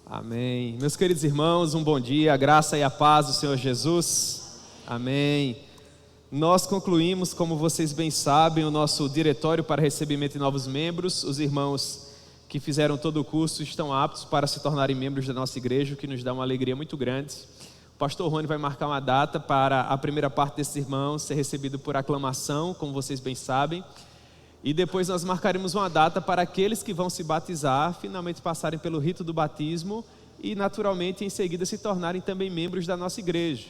Amém. Meus queridos irmãos, um bom dia, a graça e a paz do Senhor Jesus. Amém. Nós concluímos, como vocês bem sabem, o nosso diretório para recebimento de novos membros. Os irmãos que fizeram todo o curso estão aptos para se tornarem membros da nossa igreja, o que nos dá uma alegria muito grande. O pastor Rony vai marcar uma data para a primeira parte desses irmãos ser recebido por aclamação, como vocês bem sabem. E depois nós marcaremos uma data para aqueles que vão se batizar, finalmente passarem pelo rito do batismo e naturalmente em seguida se tornarem também membros da nossa igreja.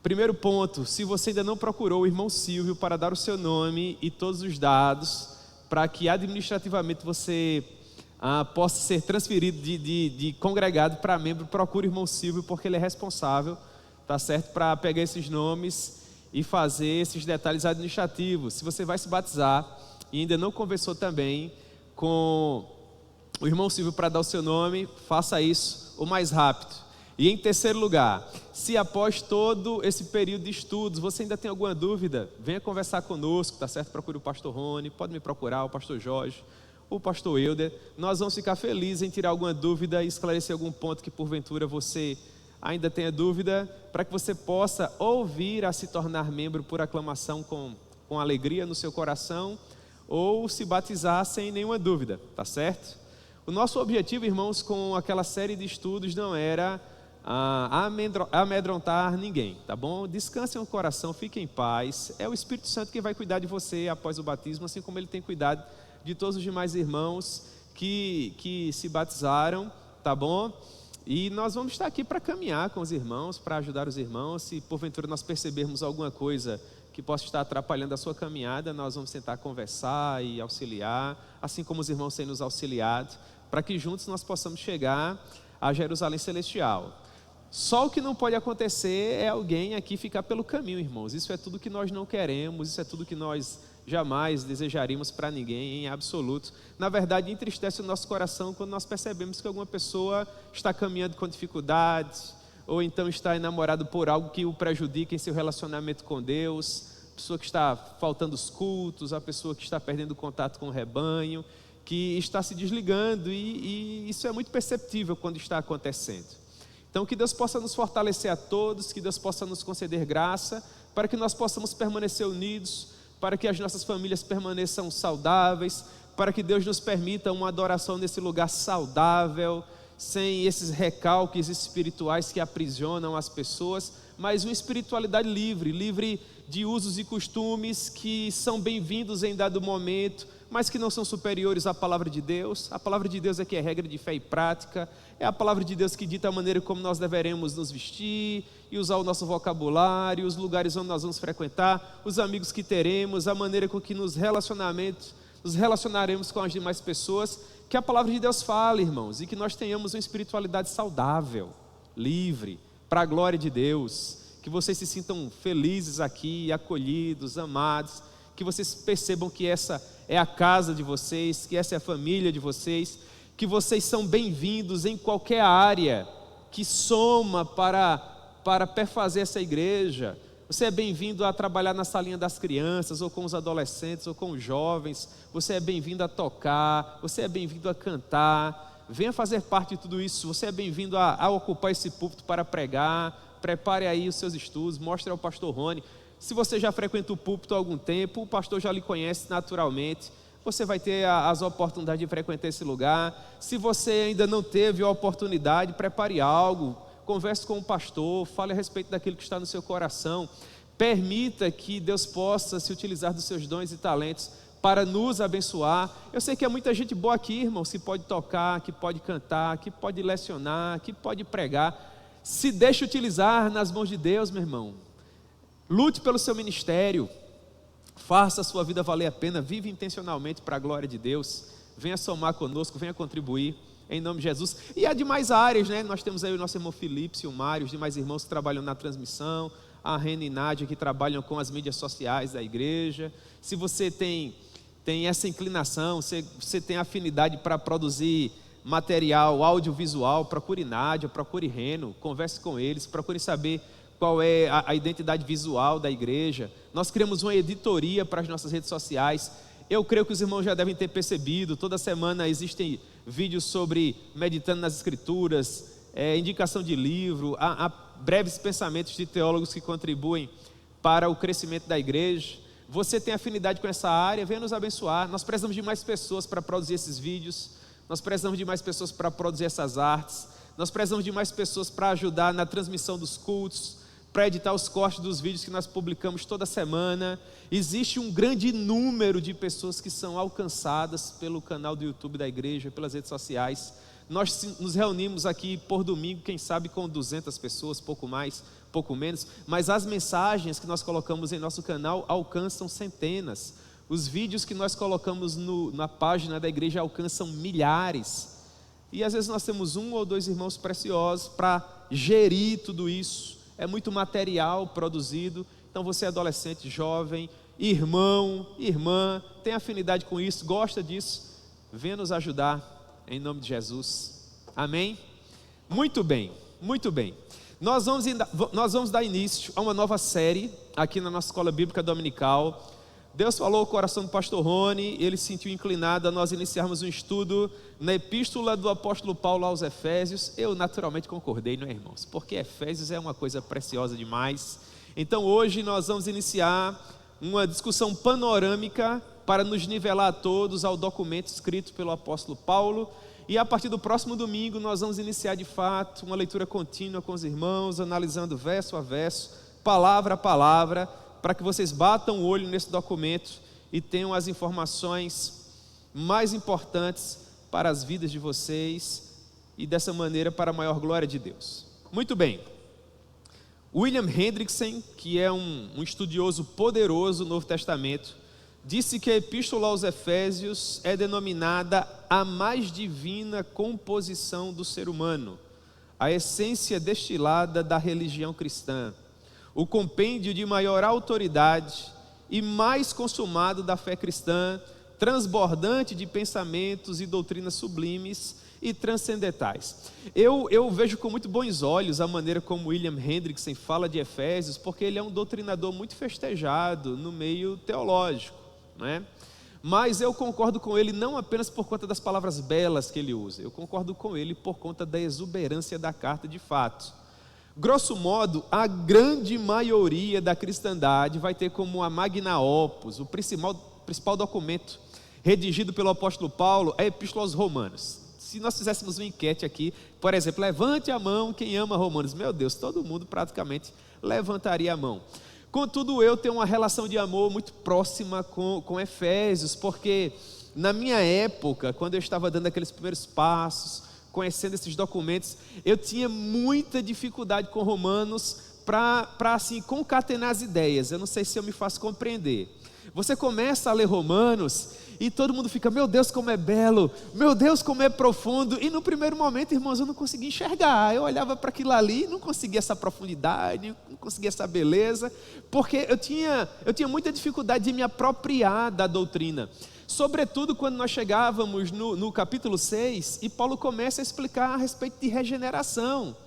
Primeiro ponto, se você ainda não procurou o irmão Silvio para dar o seu nome e todos os dados, para que administrativamente você possa ser transferido de congregado para membro, procure o irmão Silvio, porque ele é responsável, tá certo, para pegar esses nomes e fazer esses detalhes administrativos. Se você vai se batizar e ainda não conversou também com o irmão Silvio para dar o seu nome, faça isso o mais rápido. E em terceiro lugar, se após todo esse período de estudos você ainda tem alguma dúvida, venha conversar conosco, tá certo? Procure o pastor Rony, pode me procurar, o pastor Jorge, o pastor Euder. Nós vamos ficar felizes em tirar alguma dúvida e esclarecer algum ponto que porventura você ainda tenha dúvida, para que você possa ouvir a se tornar membro por aclamação com alegria no seu coração, ou se batizar sem nenhuma dúvida, tá certo? O nosso objetivo, irmãos, com aquela série de estudos não era amedrontar ninguém, tá bom? Descansem o coração, fiquem em paz. É o Espírito Santo que vai cuidar de você após o batismo, assim como ele tem cuidado de todos os demais irmãos que se batizaram, tá bom? E nós vamos estar aqui para caminhar com os irmãos, para ajudar os irmãos. Se porventura nós percebermos alguma coisa que possa estar atrapalhando a sua caminhada, nós vamos tentar conversar e auxiliar, assim como os irmãos têm nos auxiliado, para que juntos nós possamos chegar a Jerusalém Celestial. Só o que não pode acontecer é alguém aqui ficar pelo caminho, irmãos. Isso é tudo que nós não queremos, isso é tudo que nós jamais desejaríamos para ninguém, em absoluto. Na verdade, entristece o nosso coração quando nós percebemos que alguma pessoa está caminhando com dificuldades, ou então está enamorado por algo que o prejudica em seu relacionamento com Deus, a pessoa que está faltando os cultos, a pessoa que está perdendo o contato com o rebanho, que está se desligando, e isso é muito perceptível quando está acontecendo. Então que Deus possa nos fortalecer a todos, que Deus possa nos conceder graça, para que nós possamos permanecer unidos, para que as nossas famílias permaneçam saudáveis, para que Deus nos permita uma adoração nesse lugar saudável, sem esses recalques espirituais que aprisionam as pessoas, mas uma espiritualidade livre de usos e costumes que são bem-vindos em dado momento, mas que não são superiores à palavra de Deus. A palavra de Deus é que é regra de fé e prática, é a palavra de Deus que dita a maneira como nós deveremos nos vestir e usar o nosso vocabulário, os lugares onde nós vamos frequentar, os amigos que teremos, a maneira com que nos relacionaremos com as demais pessoas. Que a palavra de Deus fale, irmãos, e que nós tenhamos uma espiritualidade saudável, livre, para a glória de Deus. Que vocês se sintam felizes aqui, acolhidos, amados, que vocês percebam que essa é a casa de vocês, que essa é a família de vocês, que vocês são bem-vindos em qualquer área que soma para perfazer essa igreja. Você é bem-vindo a trabalhar na salinha das crianças, ou com os adolescentes, ou com os jovens. Você é bem-vindo a tocar, você é bem-vindo a cantar. Venha fazer parte de tudo isso. Você é bem-vindo a ocupar esse púlpito para pregar. Prepare aí os seus estudos, mostre ao pastor Rony. Se você já frequenta o púlpito há algum tempo, o pastor já lhe conhece naturalmente. Você vai ter as oportunidades de frequentar esse lugar. Se você ainda não teve a oportunidade, prepare algo. Converse com o pastor, fale a respeito daquilo que está no seu coração. Permita que Deus possa se utilizar dos seus dons e talentos para nos abençoar. Eu sei que há muita gente boa aqui, irmãos, que pode tocar, que pode cantar, que pode lecionar, que pode pregar. Se deixe utilizar nas mãos de Deus, meu irmão. Lute pelo seu ministério. Faça a sua vida valer a pena. Vive intencionalmente para a glória de Deus. Venha somar conosco, venha contribuir. Em nome de Jesus. E há demais áreas, né? Nós temos aí o nosso irmão Felipe e o Mário, os demais irmãos que trabalham na transmissão, a Rena e Nádia que trabalham com as mídias sociais da igreja. Se você tem essa inclinação, você tem afinidade para produzir material audiovisual, procure Nádia, procure Reno, converse com eles, procure saber qual é a identidade visual da igreja. Nós criamos uma editoria para as nossas redes sociais. Eu creio que os irmãos já devem ter percebido, toda semana existem vídeos sobre meditando nas Escrituras, indicação de livro, há breves pensamentos de teólogos que contribuem para o crescimento da igreja. Você tem afinidade com essa área, venha nos abençoar. Nós precisamos de mais pessoas para produzir esses vídeos, nós precisamos de mais pessoas para produzir essas artes, nós precisamos de mais pessoas para ajudar na transmissão dos cultos, para editar os cortes dos vídeos que nós publicamos toda semana. Existe um grande número de pessoas que são alcançadas pelo canal do YouTube da igreja, pelas redes sociais. Nós nos reunimos aqui por domingo, quem sabe com 200 pessoas, pouco mais, pouco menos, mas as mensagens que nós colocamos em nosso canal alcançam centenas. Os vídeos que nós colocamos na página da igreja alcançam milhares. E às vezes nós temos 1 ou 2 irmãos preciosos para gerir tudo isso. É muito material produzido. Então você é adolescente, jovem, irmão, irmã, tem afinidade com isso, gosta disso, venha nos ajudar em nome de Jesus. Amém? Muito bem, muito bem. Nós vamos dar início a uma nova série aqui na nossa escola bíblica dominical. Deus falou ao coração do pastor Rony, ele se sentiu inclinado a nós iniciarmos um estudo na epístola do apóstolo Paulo aos Efésios. Eu naturalmente concordei, não é, irmãos? Porque Efésios é uma coisa preciosa demais. Então hoje nós vamos iniciar uma discussão panorâmica para nos nivelar a todos ao documento escrito pelo apóstolo Paulo. E a partir do próximo domingo nós vamos iniciar de fato uma leitura contínua com os irmãos, analisando verso a verso, palavra a palavra, para que vocês batam o olho nesse documento e tenham as informações mais importantes para as vidas de vocês e dessa maneira para a maior glória de Deus. Muito bem. William Hendrickson, que é um estudioso poderoso do Novo Testamento, disse que a epístola aos Efésios é denominada a mais divina composição do ser humano, a essência destilada da religião cristã, o compêndio de maior autoridade e mais consumado da fé cristã, transbordante de pensamentos e doutrinas sublimes e transcendentais. Eu vejo com muito bons olhos a maneira como William Hendrickson fala de Efésios, porque ele é um doutrinador muito festejado no meio teológico, não é? Mas eu concordo com ele não apenas por conta das palavras belas que ele usa, eu concordo com ele por conta da exuberância da carta de fato. Grosso modo, a grande maioria da cristandade vai ter como a magna opus, o principal documento redigido pelo apóstolo Paulo, a epístola aos Romanos. Se nós fizéssemos uma enquete aqui, por exemplo, levante a mão quem ama Romanos, meu Deus, todo mundo praticamente levantaria a mão. Contudo, eu tenho uma relação de amor muito próxima com Efésios, porque na minha época, quando eu estava dando aqueles primeiros passos, conhecendo esses documentos, eu tinha muita dificuldade com Romanos para assim, concatenar as ideias. Eu não sei se eu me faço compreender. Você começa a ler Romanos e todo mundo fica, meu Deus, como é belo, meu Deus, como é profundo. E no primeiro momento, irmãos, eu não conseguia enxergar. Eu olhava para aquilo ali, não conseguia essa profundidade, não conseguia essa beleza, porque eu tinha muita dificuldade de me apropriar da doutrina. Sobretudo quando nós chegávamos no capítulo 6 e Paulo começa a explicar a respeito de regeneração,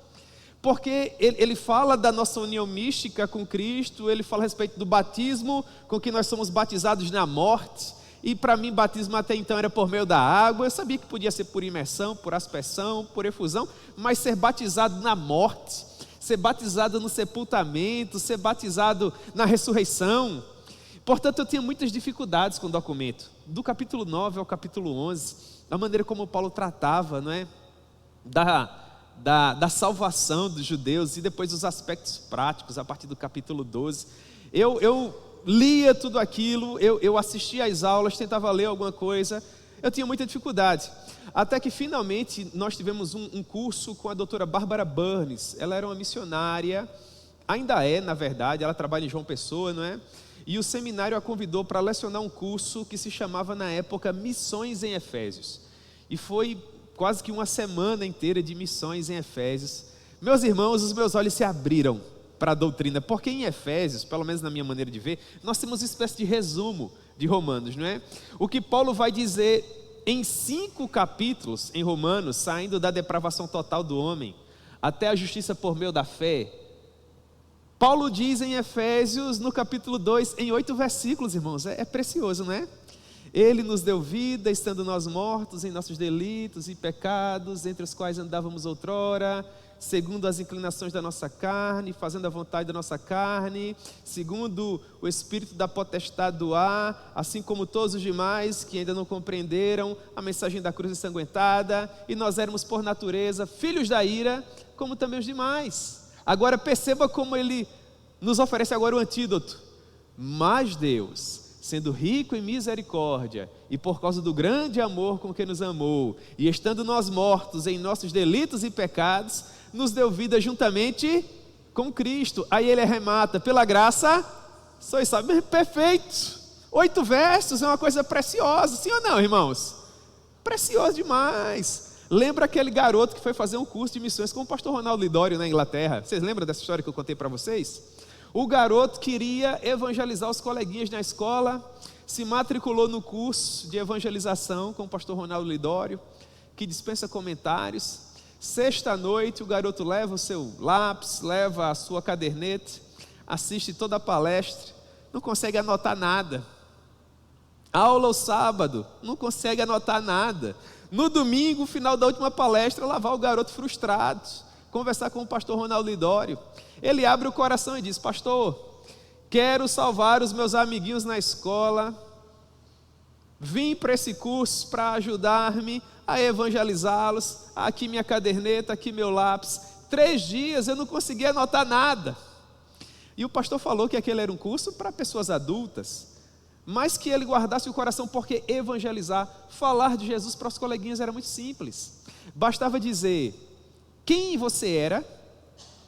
porque ele fala da nossa união mística com Cristo, ele fala a respeito do batismo com que nós somos batizados na morte, e para mim batismo até então era por meio da água. Eu sabia que podia ser por imersão, por aspersão, por efusão, mas ser batizado na morte, ser batizado no sepultamento, ser batizado na ressurreição. Portanto, eu tinha muitas dificuldades com o documento. Do capítulo 9 ao capítulo 11, a maneira como Paulo tratava, não é, da salvação dos judeus e depois os aspectos práticos, a partir do capítulo 12. Eu lia tudo aquilo, eu assistia às aulas, tentava ler alguma coisa, eu tinha muita dificuldade. Até que finalmente nós tivemos um curso com a doutora Bárbara Burns. Ela era uma missionária, ainda é, na verdade, ela trabalha em João Pessoa, não é? E o seminário a convidou para lecionar um curso que se chamava na época Missões em Efésios. E foi quase que uma semana inteira de missões em Efésios. Meus irmãos, os meus olhos se abriram para a doutrina, porque em Efésios, pelo menos na minha maneira de ver, nós temos uma espécie de resumo de Romanos, não é? O que Paulo vai dizer em 5 capítulos em Romanos, saindo da depravação total do homem até a justiça por meio da fé, Paulo diz em Efésios, no capítulo 2, em 8 versículos, irmãos, é precioso, não é? Ele nos deu vida, estando nós mortos em nossos delitos e pecados, entre os quais andávamos outrora, segundo as inclinações da nossa carne, fazendo a vontade da nossa carne, segundo o espírito da potestade do ar, assim como todos os demais que ainda não compreenderam a mensagem da cruz ensanguentada, e nós éramos por natureza filhos da ira, como também os demais. Agora perceba como ele nos oferece agora o antídoto. Mas Deus, sendo rico em misericórdia, e por causa do grande amor com que nos amou, e estando nós mortos em nossos delitos e pecados, nos deu vida juntamente com Cristo. Aí ele arremata: pela graça sois salvos. Perfeito. 8 versos, é uma coisa preciosa, sim ou não, irmãos? Precioso demais. Lembra aquele garoto que foi fazer um curso de missões com o pastor Ronaldo Lidório na Inglaterra? Vocês lembram dessa história que eu contei para vocês? O garoto queria evangelizar os coleguinhas na escola, se matriculou no curso de evangelização com o pastor Ronaldo Lidório, que dispensa comentários. Sexta-noite, o garoto leva o seu lápis, leva a sua caderneta, assiste toda a palestra, não consegue anotar nada. Aula ao sábado, não consegue anotar nada. No domingo, final da última palestra, lá vai o garoto frustrado, conversar com o pastor Ronaldo Lidório. Ele abre o coração e diz: pastor, quero salvar os meus amiguinhos na escola, vim para esse curso para ajudar-me a evangelizá-los, aqui minha caderneta, aqui meu lápis. 3 dias eu não consegui anotar nada. E o pastor falou que aquele era um curso para pessoas adultas, mas que ele guardasse o coração, porque evangelizar, falar de Jesus para os coleguinhas era muito simples. Bastava dizer quem você era,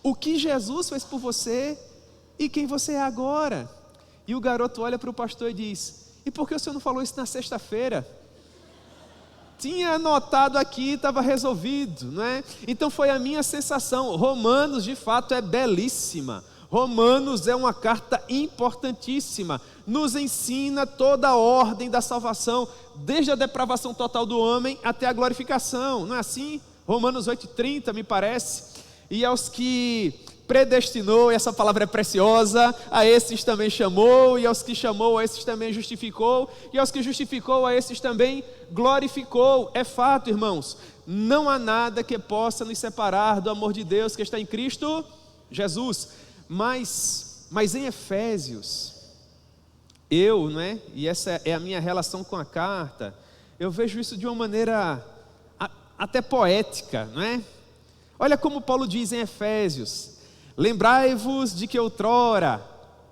o que Jesus fez por você e quem você é agora. E o garoto olha para o pastor e diz: e por que o senhor não falou isso na sexta-feira? Tinha anotado aqui, estava resolvido, não é? Então foi a minha sensação. Romanos de fato é belíssima. Romanos é uma carta importantíssima, nos ensina toda a ordem da salvação, desde a depravação total do homem até a glorificação, não é assim? Romanos 8,30 me parece. E aos que predestinou, e essa palavra é preciosa, a esses também chamou, e aos que chamou, a esses também justificou, e aos que justificou, a esses também glorificou. É fato, irmãos, não há nada que possa nos separar do amor de Deus que está em Cristo Jesus. Mas em Efésios, e essa é a minha relação com a carta, eu vejo isso de uma maneira até poética, não é? Olha como Paulo diz em Efésios: lembrai-vos de que outrora,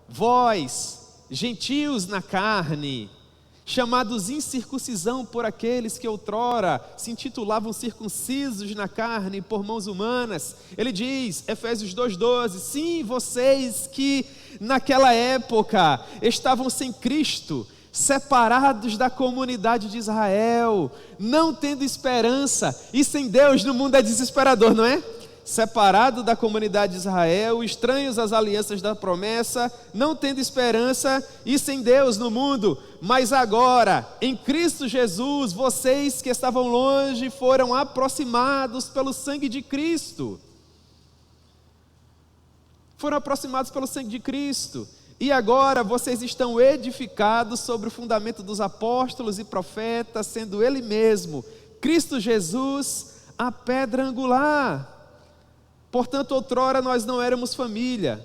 vós, gentios na carne, chamados incircuncisão por aqueles que outrora se intitulavam circuncisos na carne por mãos humanas. Ele diz, Efésios 2,12, sim, vocês que naquela época estavam sem Cristo, separados da comunidade de Israel, não tendo esperança, e sem Deus no mundo é desesperador, não é? Separado da comunidade de Israel, estranhos às alianças da promessa, não tendo esperança e sem Deus no mundo, mas agora, em Cristo Jesus, vocês que estavam longe foram aproximados pelo sangue de Cristo. Foram aproximados pelo sangue de Cristo. E agora vocês estão edificados sobre o fundamento dos apóstolos e profetas, sendo Ele mesmo, Cristo Jesus, a pedra angular. Portanto, outrora nós não éramos família,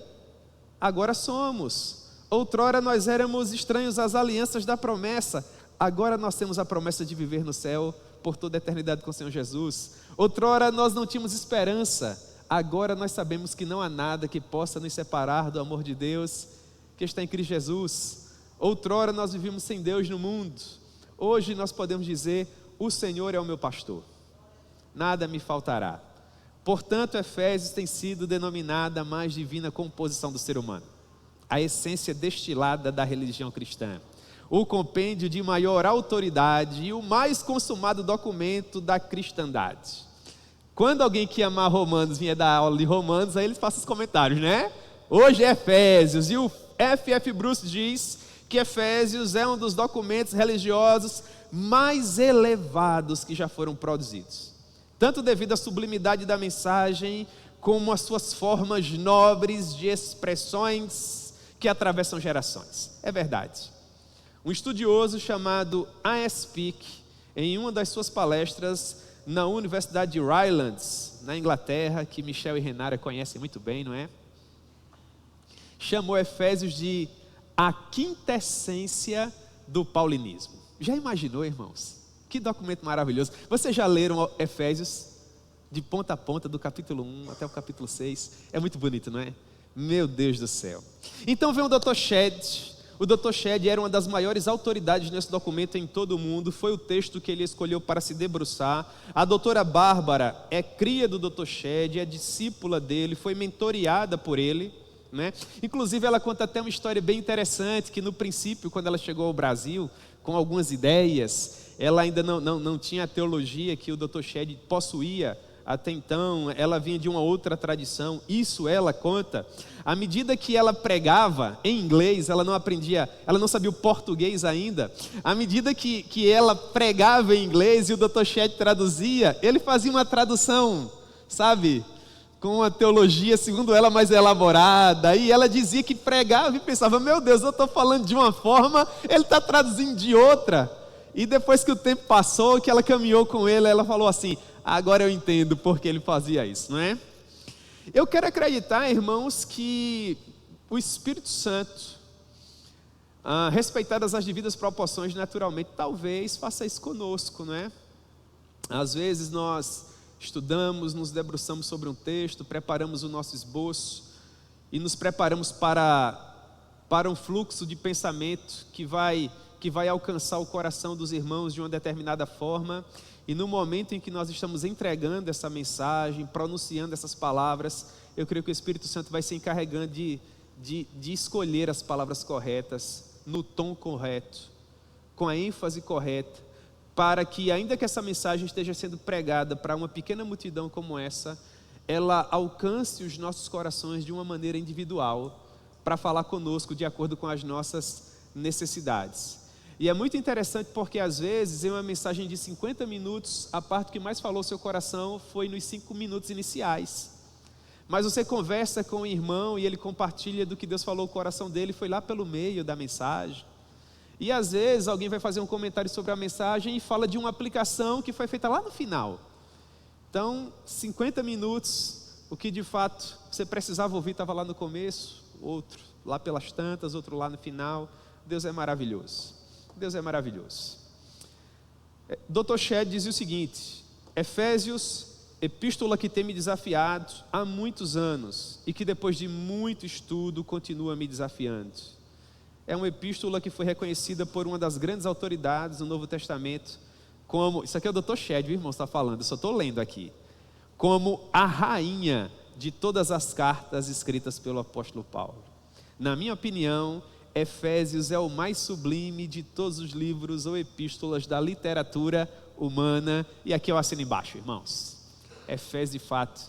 agora somos. Outrora nós éramos estranhos às alianças da promessa, agora nós temos a promessa de viver no céu por toda a eternidade com o Senhor Jesus. Outrora nós não tínhamos esperança, agora nós sabemos que não há nada que possa nos separar do amor de Deus que está em Cristo Jesus. Outrora nós vivíamos sem Deus no mundo, hoje nós podemos dizer: o Senhor é o meu pastor, nada me faltará. Portanto, Efésios tem sido denominada a mais divina composição do ser humano, a essência destilada da religião cristã, o compêndio de maior autoridade e o mais consumado documento da cristandade. Quando alguém que ama Romanos vinha dar aula de Romanos, aí eles fazem os comentários, né? Hoje é Efésios, e o F.F. Bruce diz que Efésios é um dos documentos religiosos mais elevados que já foram produzidos, tanto devido à sublimidade da mensagem, como às suas formas nobres de expressões que atravessam gerações. É verdade. Um estudioso chamado A.S. Peake, em uma das suas palestras na Universidade de Rylands, na Inglaterra, que Michel e Renara conhecem muito bem, não é? Chamou Efésios de a quintessência do paulinismo. Já imaginou, irmãos? Que documento maravilhoso. Vocês já leram Efésios de ponta a ponta, do capítulo 1 até o capítulo 6? É muito bonito, não é? Meu Deus do céu. Então vem o Dr. Shedd. O Dr. Shedd era uma das maiores autoridades nesse documento em todo o mundo. Foi o texto que ele escolheu para se debruçar. A doutora Bárbara é cria do Dr. Shedd, é discípula dele, foi mentoreada por ele, né? Inclusive ela conta até uma história bem interessante, que no princípio, quando ela chegou ao Brasil, com algumas ideias, ela ainda não tinha a teologia que o Dr. Shedd possuía até então. Ela vinha de uma outra tradição. Isso ela conta. À medida que ela pregava em inglês, ela não sabia o português ainda. À medida que ela pregava em inglês e o Dr. Shedd traduzia, ele fazia uma tradução, sabe, com uma teologia, segundo ela, mais elaborada. E ela dizia que pregava e pensava: meu Deus, eu estou falando de uma forma, ele está traduzindo de outra. E depois que o tempo passou, que ela caminhou com ele, ela falou assim: agora eu entendo porque ele fazia isso, não é? Eu quero acreditar, irmãos, que o Espírito Santo, respeitadas as devidas proporções, naturalmente, talvez faça isso conosco, não é? Às vezes nós estudamos, nos debruçamos sobre um texto, preparamos o nosso esboço e nos preparamos para um fluxo de pensamento que vai alcançar o coração dos irmãos de uma determinada forma. E no momento em que nós estamos entregando essa mensagem, pronunciando essas palavras, eu creio que o Espírito Santo vai se encarregando de escolher as palavras corretas, no tom correto, com a ênfase correta, para que, ainda que essa mensagem esteja sendo pregada para uma pequena multidão como essa, ela alcance os nossos corações de uma maneira individual, para falar conosco de acordo com as nossas necessidades. E é muito interessante porque às vezes em uma mensagem de 50 minutos, a parte que mais falou ao seu coração foi nos 5 minutos iniciais. Mas você conversa com o irmão e ele compartilha do que Deus falou no coração dele, foi lá pelo meio da mensagem. E às vezes alguém vai fazer um comentário sobre a mensagem e fala de uma aplicação que foi feita lá no final. Então, 50 minutos, o que de fato você precisava ouvir estava lá no começo, outro lá pelas tantas, outro lá no final. Deus é maravilhoso. Deus é maravilhoso. Dr. Shedd dizia o seguinte: Efésios, epístola que tem me desafiado há muitos anos e que depois de muito estudo continua me desafiando. É uma epístola que foi reconhecida por uma das grandes autoridades do Novo Testamento como, isso aqui é o Dr. Shedd, o irmão está falando, eu só estou lendo aqui, como a rainha de todas as cartas escritas pelo apóstolo Paulo. Na minha opinião, Efésios é o mais sublime de todos os livros ou epístolas da literatura humana. E aqui eu assino embaixo, irmãos. Efésios, de fato,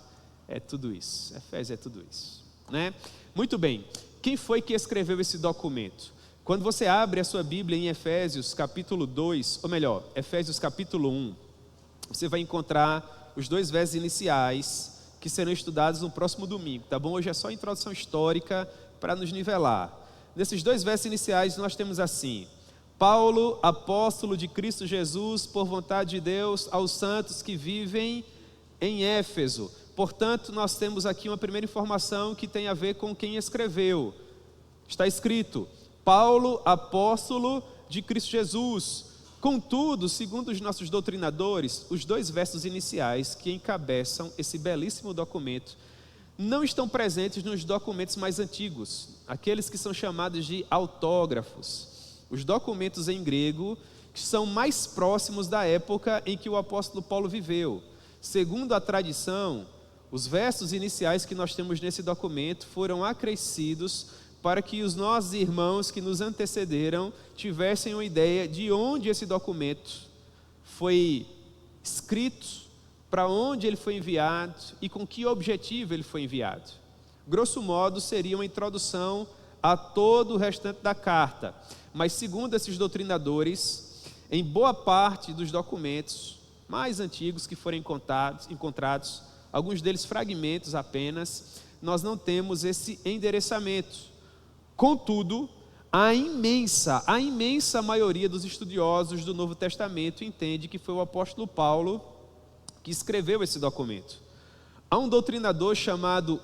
é tudo isso. Efésios é tudo isso, né? Muito bem. Quem foi que escreveu esse documento? Quando você abre a sua Bíblia em Efésios capítulo 2, ou melhor, Efésios capítulo 1, você vai encontrar os 2 versos iniciais que serão estudados no próximo domingo, tá bom? Hoje é só a introdução histórica para nos nivelar. Nesses 2 versos iniciais nós temos assim: Paulo, apóstolo de Cristo Jesus, por vontade de Deus, aos santos que vivem em Éfeso. Portanto, nós temos aqui uma primeira informação que tem a ver com quem escreveu. Está escrito: Paulo, apóstolo de Cristo Jesus. Contudo, segundo os nossos doutrinadores, os 2 versos iniciais que encabeçam esse belíssimo documento não estão presentes nos documentos mais antigos, aqueles que são chamados de autógrafos, os documentos em grego que são mais próximos da época em que o apóstolo Paulo viveu. Segundo a tradição, os versos iniciais que nós temos nesse documento foram acrescidos para que os nossos irmãos que nos antecederam tivessem uma ideia de onde esse documento foi escrito, para onde ele foi enviado e com que objetivo ele foi enviado. Grosso modo, seria uma introdução a todo o restante da carta. Mas segundo esses doutrinadores, em boa parte dos documentos mais antigos que foram encontrados, alguns deles fragmentos apenas, nós não temos esse endereçamento. Contudo, a imensa maioria dos estudiosos do Novo Testamento entende que foi o apóstolo Paulo que escreveu esse documento. Há um doutrinador chamado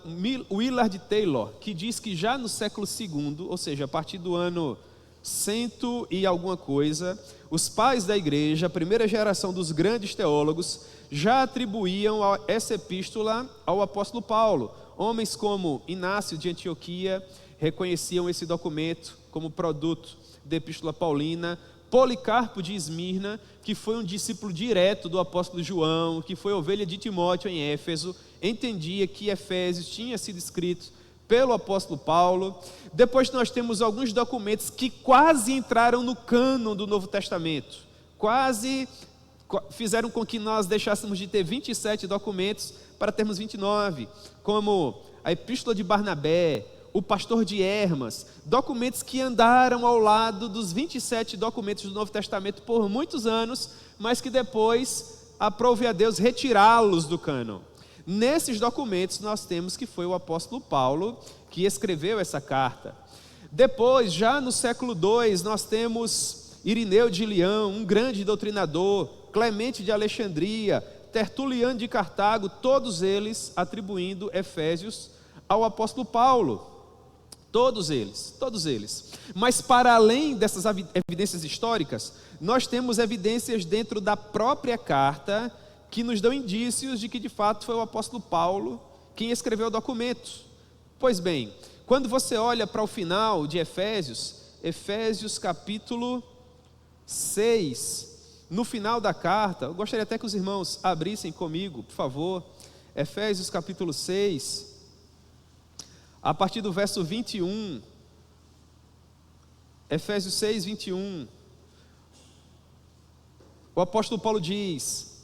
Willard Taylor, que diz que já no século II, ou seja, a partir do ano 100 e alguma coisa, os pais da igreja, a primeira geração dos grandes teólogos, já atribuíam essa epístola ao apóstolo Paulo. Homens como Inácio de Antioquia reconheciam esse documento como produto da epístola paulina. Policarpo de Esmirna, que foi um discípulo direto do apóstolo João, que foi ovelha de Timóteo em Éfeso, entendia que Efésios tinha sido escrito pelo apóstolo Paulo. Depois nós temos alguns documentos que quase entraram no cânon do Novo Testamento, quase fizeram com que nós deixássemos de ter 27 documentos para termos 29, como a epístola de Barnabé, o pastor de Hermas, documentos que andaram ao lado dos 27 documentos do Novo Testamento por muitos anos, mas que depois aprove a Deus retirá-los do cânon. Nesses documentos nós temos que foi o apóstolo Paulo que escreveu essa carta. Depois, já no século II, nós temos Irineu de Leão, um grande doutrinador, Clemente de Alexandria, Tertuliano de Cartago, todos eles atribuindo Efésios ao apóstolo Paulo. Todos eles. Mas para além dessas evidências históricas, nós temos evidências dentro da própria carta que nos dão indícios de que de fato foi o apóstolo Paulo quem escreveu o documento. Pois bem, quando você olha para o final de Efésios capítulo 6, no final da carta, eu gostaria até que os irmãos abrissem comigo, por favor, Efésios capítulo 6, a partir do verso 21, Efésios 6, 21, o apóstolo Paulo diz: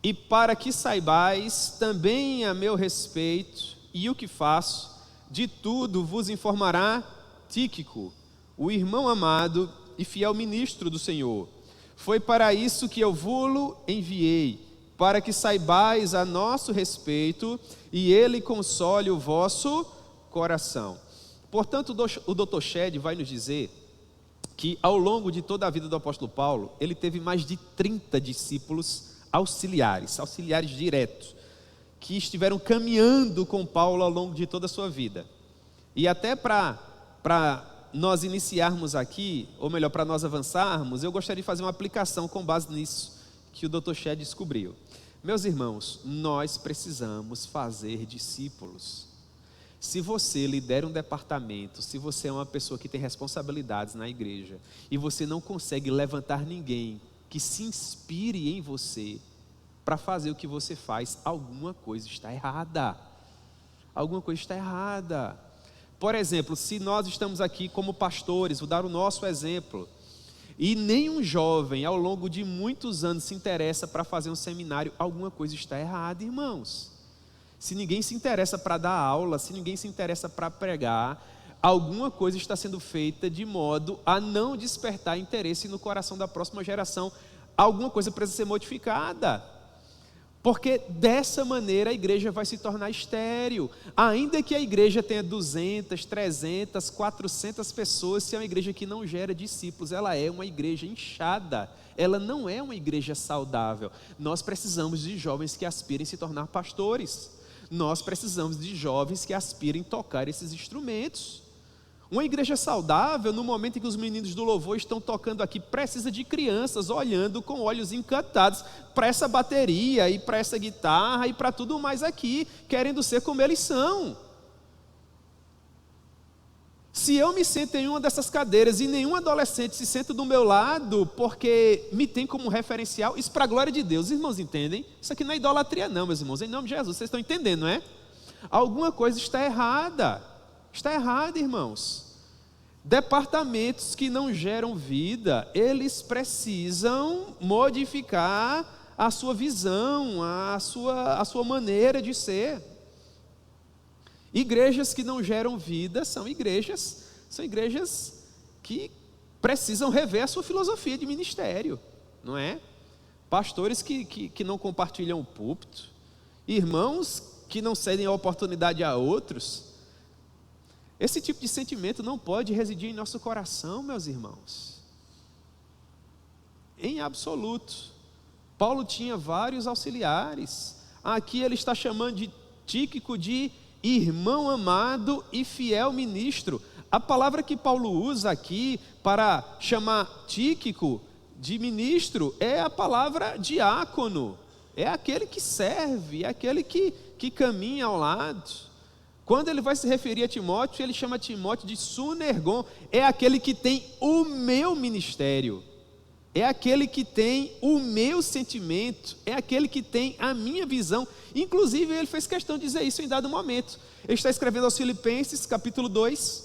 e para que saibais também a meu respeito e o que faço, de tudo vos informará Tíquico, o irmão amado e fiel ministro do Senhor. Foi para isso que eu vos enviei, para que saibais a nosso respeito e ele console o vosso coração. Portanto, o Dr. Shedd vai nos dizer que ao longo de toda a vida do apóstolo Paulo, ele teve mais de 30 discípulos auxiliares diretos, que estiveram caminhando com Paulo ao longo de toda a sua vida. E até para nós iniciarmos aqui, ou melhor, para nós avançarmos, eu gostaria de fazer uma aplicação com base nisso que o Dr. Shedd descobriu. Meus irmãos, nós precisamos fazer discípulos. Se você lidera um departamento, se você é uma pessoa que tem responsabilidades na igreja, e você não consegue levantar ninguém que se inspire em você para fazer o que você faz, alguma coisa está errada. Alguma coisa está errada. Por exemplo, se nós estamos aqui como pastores, vou dar o nosso exemplo, e nenhum jovem ao longo de muitos anos se interessa para fazer um seminário, alguma coisa está errada, irmãos. Se ninguém se interessa para dar aula, se ninguém se interessa para pregar, alguma coisa está sendo feita de modo a não despertar interesse no coração da próxima geração. Alguma coisa precisa ser modificada, porque dessa maneira a igreja vai se tornar estéril. Ainda que a igreja tenha 200, 300, 400 pessoas, se é uma igreja que não gera discípulos, ela é uma igreja inchada, ela não é uma igreja saudável. Nós precisamos de jovens que aspirem se tornar pastores. Nós precisamos de jovens que aspirem tocar esses instrumentos. Uma igreja saudável, no momento em que os meninos do louvor estão tocando aqui, precisa de crianças olhando com olhos encantados para essa bateria e para essa guitarra e para tudo mais aqui, querendo ser como eles são. Se eu me sento em uma dessas cadeiras e nenhum adolescente se senta do meu lado porque me tem como referencial, isso para a glória de Deus, irmãos, entendem? Isso aqui não é idolatria não, meus irmãos, em nome de Jesus, vocês estão entendendo, não é? Alguma coisa está errada, irmãos. Departamentos que não geram vida, eles precisam modificar a sua visão, a sua maneira de ser. Igrejas que não geram vida são igrejas que precisam rever a sua filosofia de ministério, não é? Pastores que não compartilham o púlpito, irmãos que não cedem a oportunidade a outros. Esse tipo de sentimento não pode residir em nosso coração, meus irmãos. Em absoluto. Paulo tinha vários auxiliares. Aqui ele está chamando de Tíquico de irmão amado e fiel ministro. A palavra que Paulo usa aqui para chamar Tíquico de ministro é a palavra diácono. É aquele que serve, é aquele que caminha ao lado. Quando ele vai se referir a Timóteo, ele chama Timóteo de sunergon. É aquele que tem o meu ministério. É aquele que tem o meu sentimento. É aquele que tem a minha visão. Inclusive, ele fez questão de dizer isso em dado momento. Ele está escrevendo aos Filipenses, capítulo 2,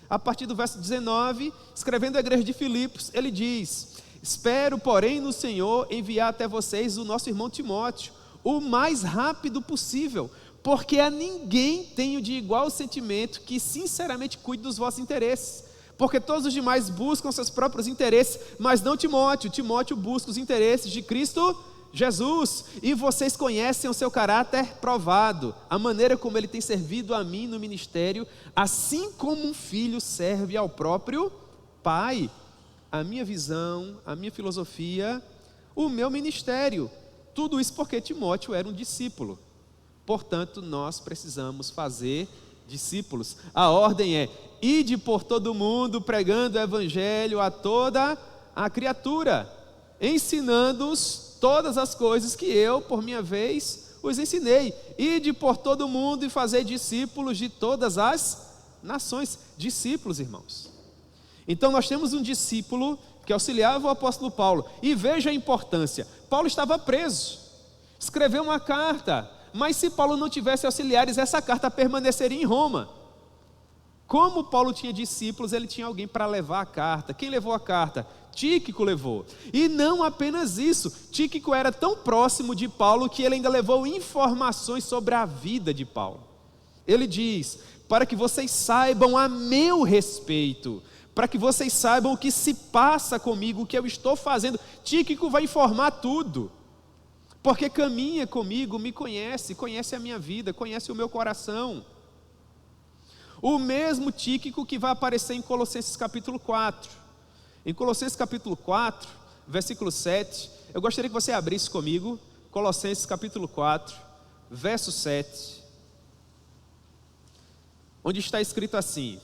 a partir do verso 19, escrevendo à igreja de Filipos, ele diz: espero, porém, no Senhor enviar até vocês o nosso irmão Timóteo, o mais rápido possível, porque a ninguém tenho de igual sentimento que sinceramente cuide dos vossos interesses, porque todos os demais buscam seus próprios interesses, mas não Timóteo. Timóteo busca os interesses de Cristo Jesus, e vocês conhecem o seu caráter provado, a maneira como ele tem servido a mim no ministério, assim como um filho serve ao próprio pai. A minha visão, a minha filosofia, o meu ministério, tudo isso porque Timóteo era um discípulo. Portanto, nós precisamos fazer discípulos. A ordem é: ide por todo mundo pregando o evangelho a toda a criatura, ensinando-os todas as coisas que eu, por minha vez, os ensinei. Ide por todo mundo e fazer discípulos de todas as nações. Discípulos, irmãos. Então nós temos um discípulo que auxiliava o apóstolo Paulo. E veja a importância. Paulo estava preso, escreveu uma carta, mas se Paulo não tivesse auxiliares, essa carta permaneceria em Roma. Como Paulo tinha discípulos, ele tinha alguém para levar a carta. Quem levou a carta? Tíquico levou. E não apenas isso, Tíquico era tão próximo de Paulo que ele ainda levou informações sobre a vida de Paulo. Ele diz: para que vocês saibam a meu respeito, para que vocês saibam o que se passa comigo, o que eu estou fazendo. Tíquico vai informar tudo, porque caminha comigo, me conhece, conhece a minha vida, conhece o meu coração. O mesmo Tíquico que vai aparecer em Colossenses capítulo 4. Em Colossenses capítulo 4, versículo 7, eu gostaria que você abrisse comigo, Colossenses capítulo 4, verso 7, onde está escrito assim,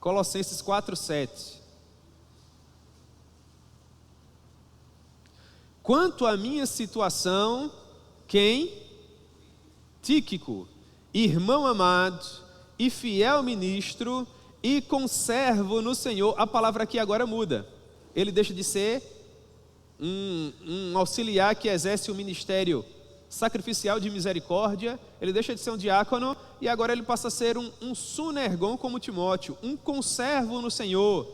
Colossenses 4, 7. Quanto à minha situação, quem? Tíquico, irmão amado e fiel ministro e conservo no Senhor. A palavra aqui agora muda. Ele deixa de ser um auxiliar que exerce o ministério sacrificial de misericórdia, ele deixa de ser um diácono e agora ele passa a ser um sunergon como Timóteo, um conservo no Senhor.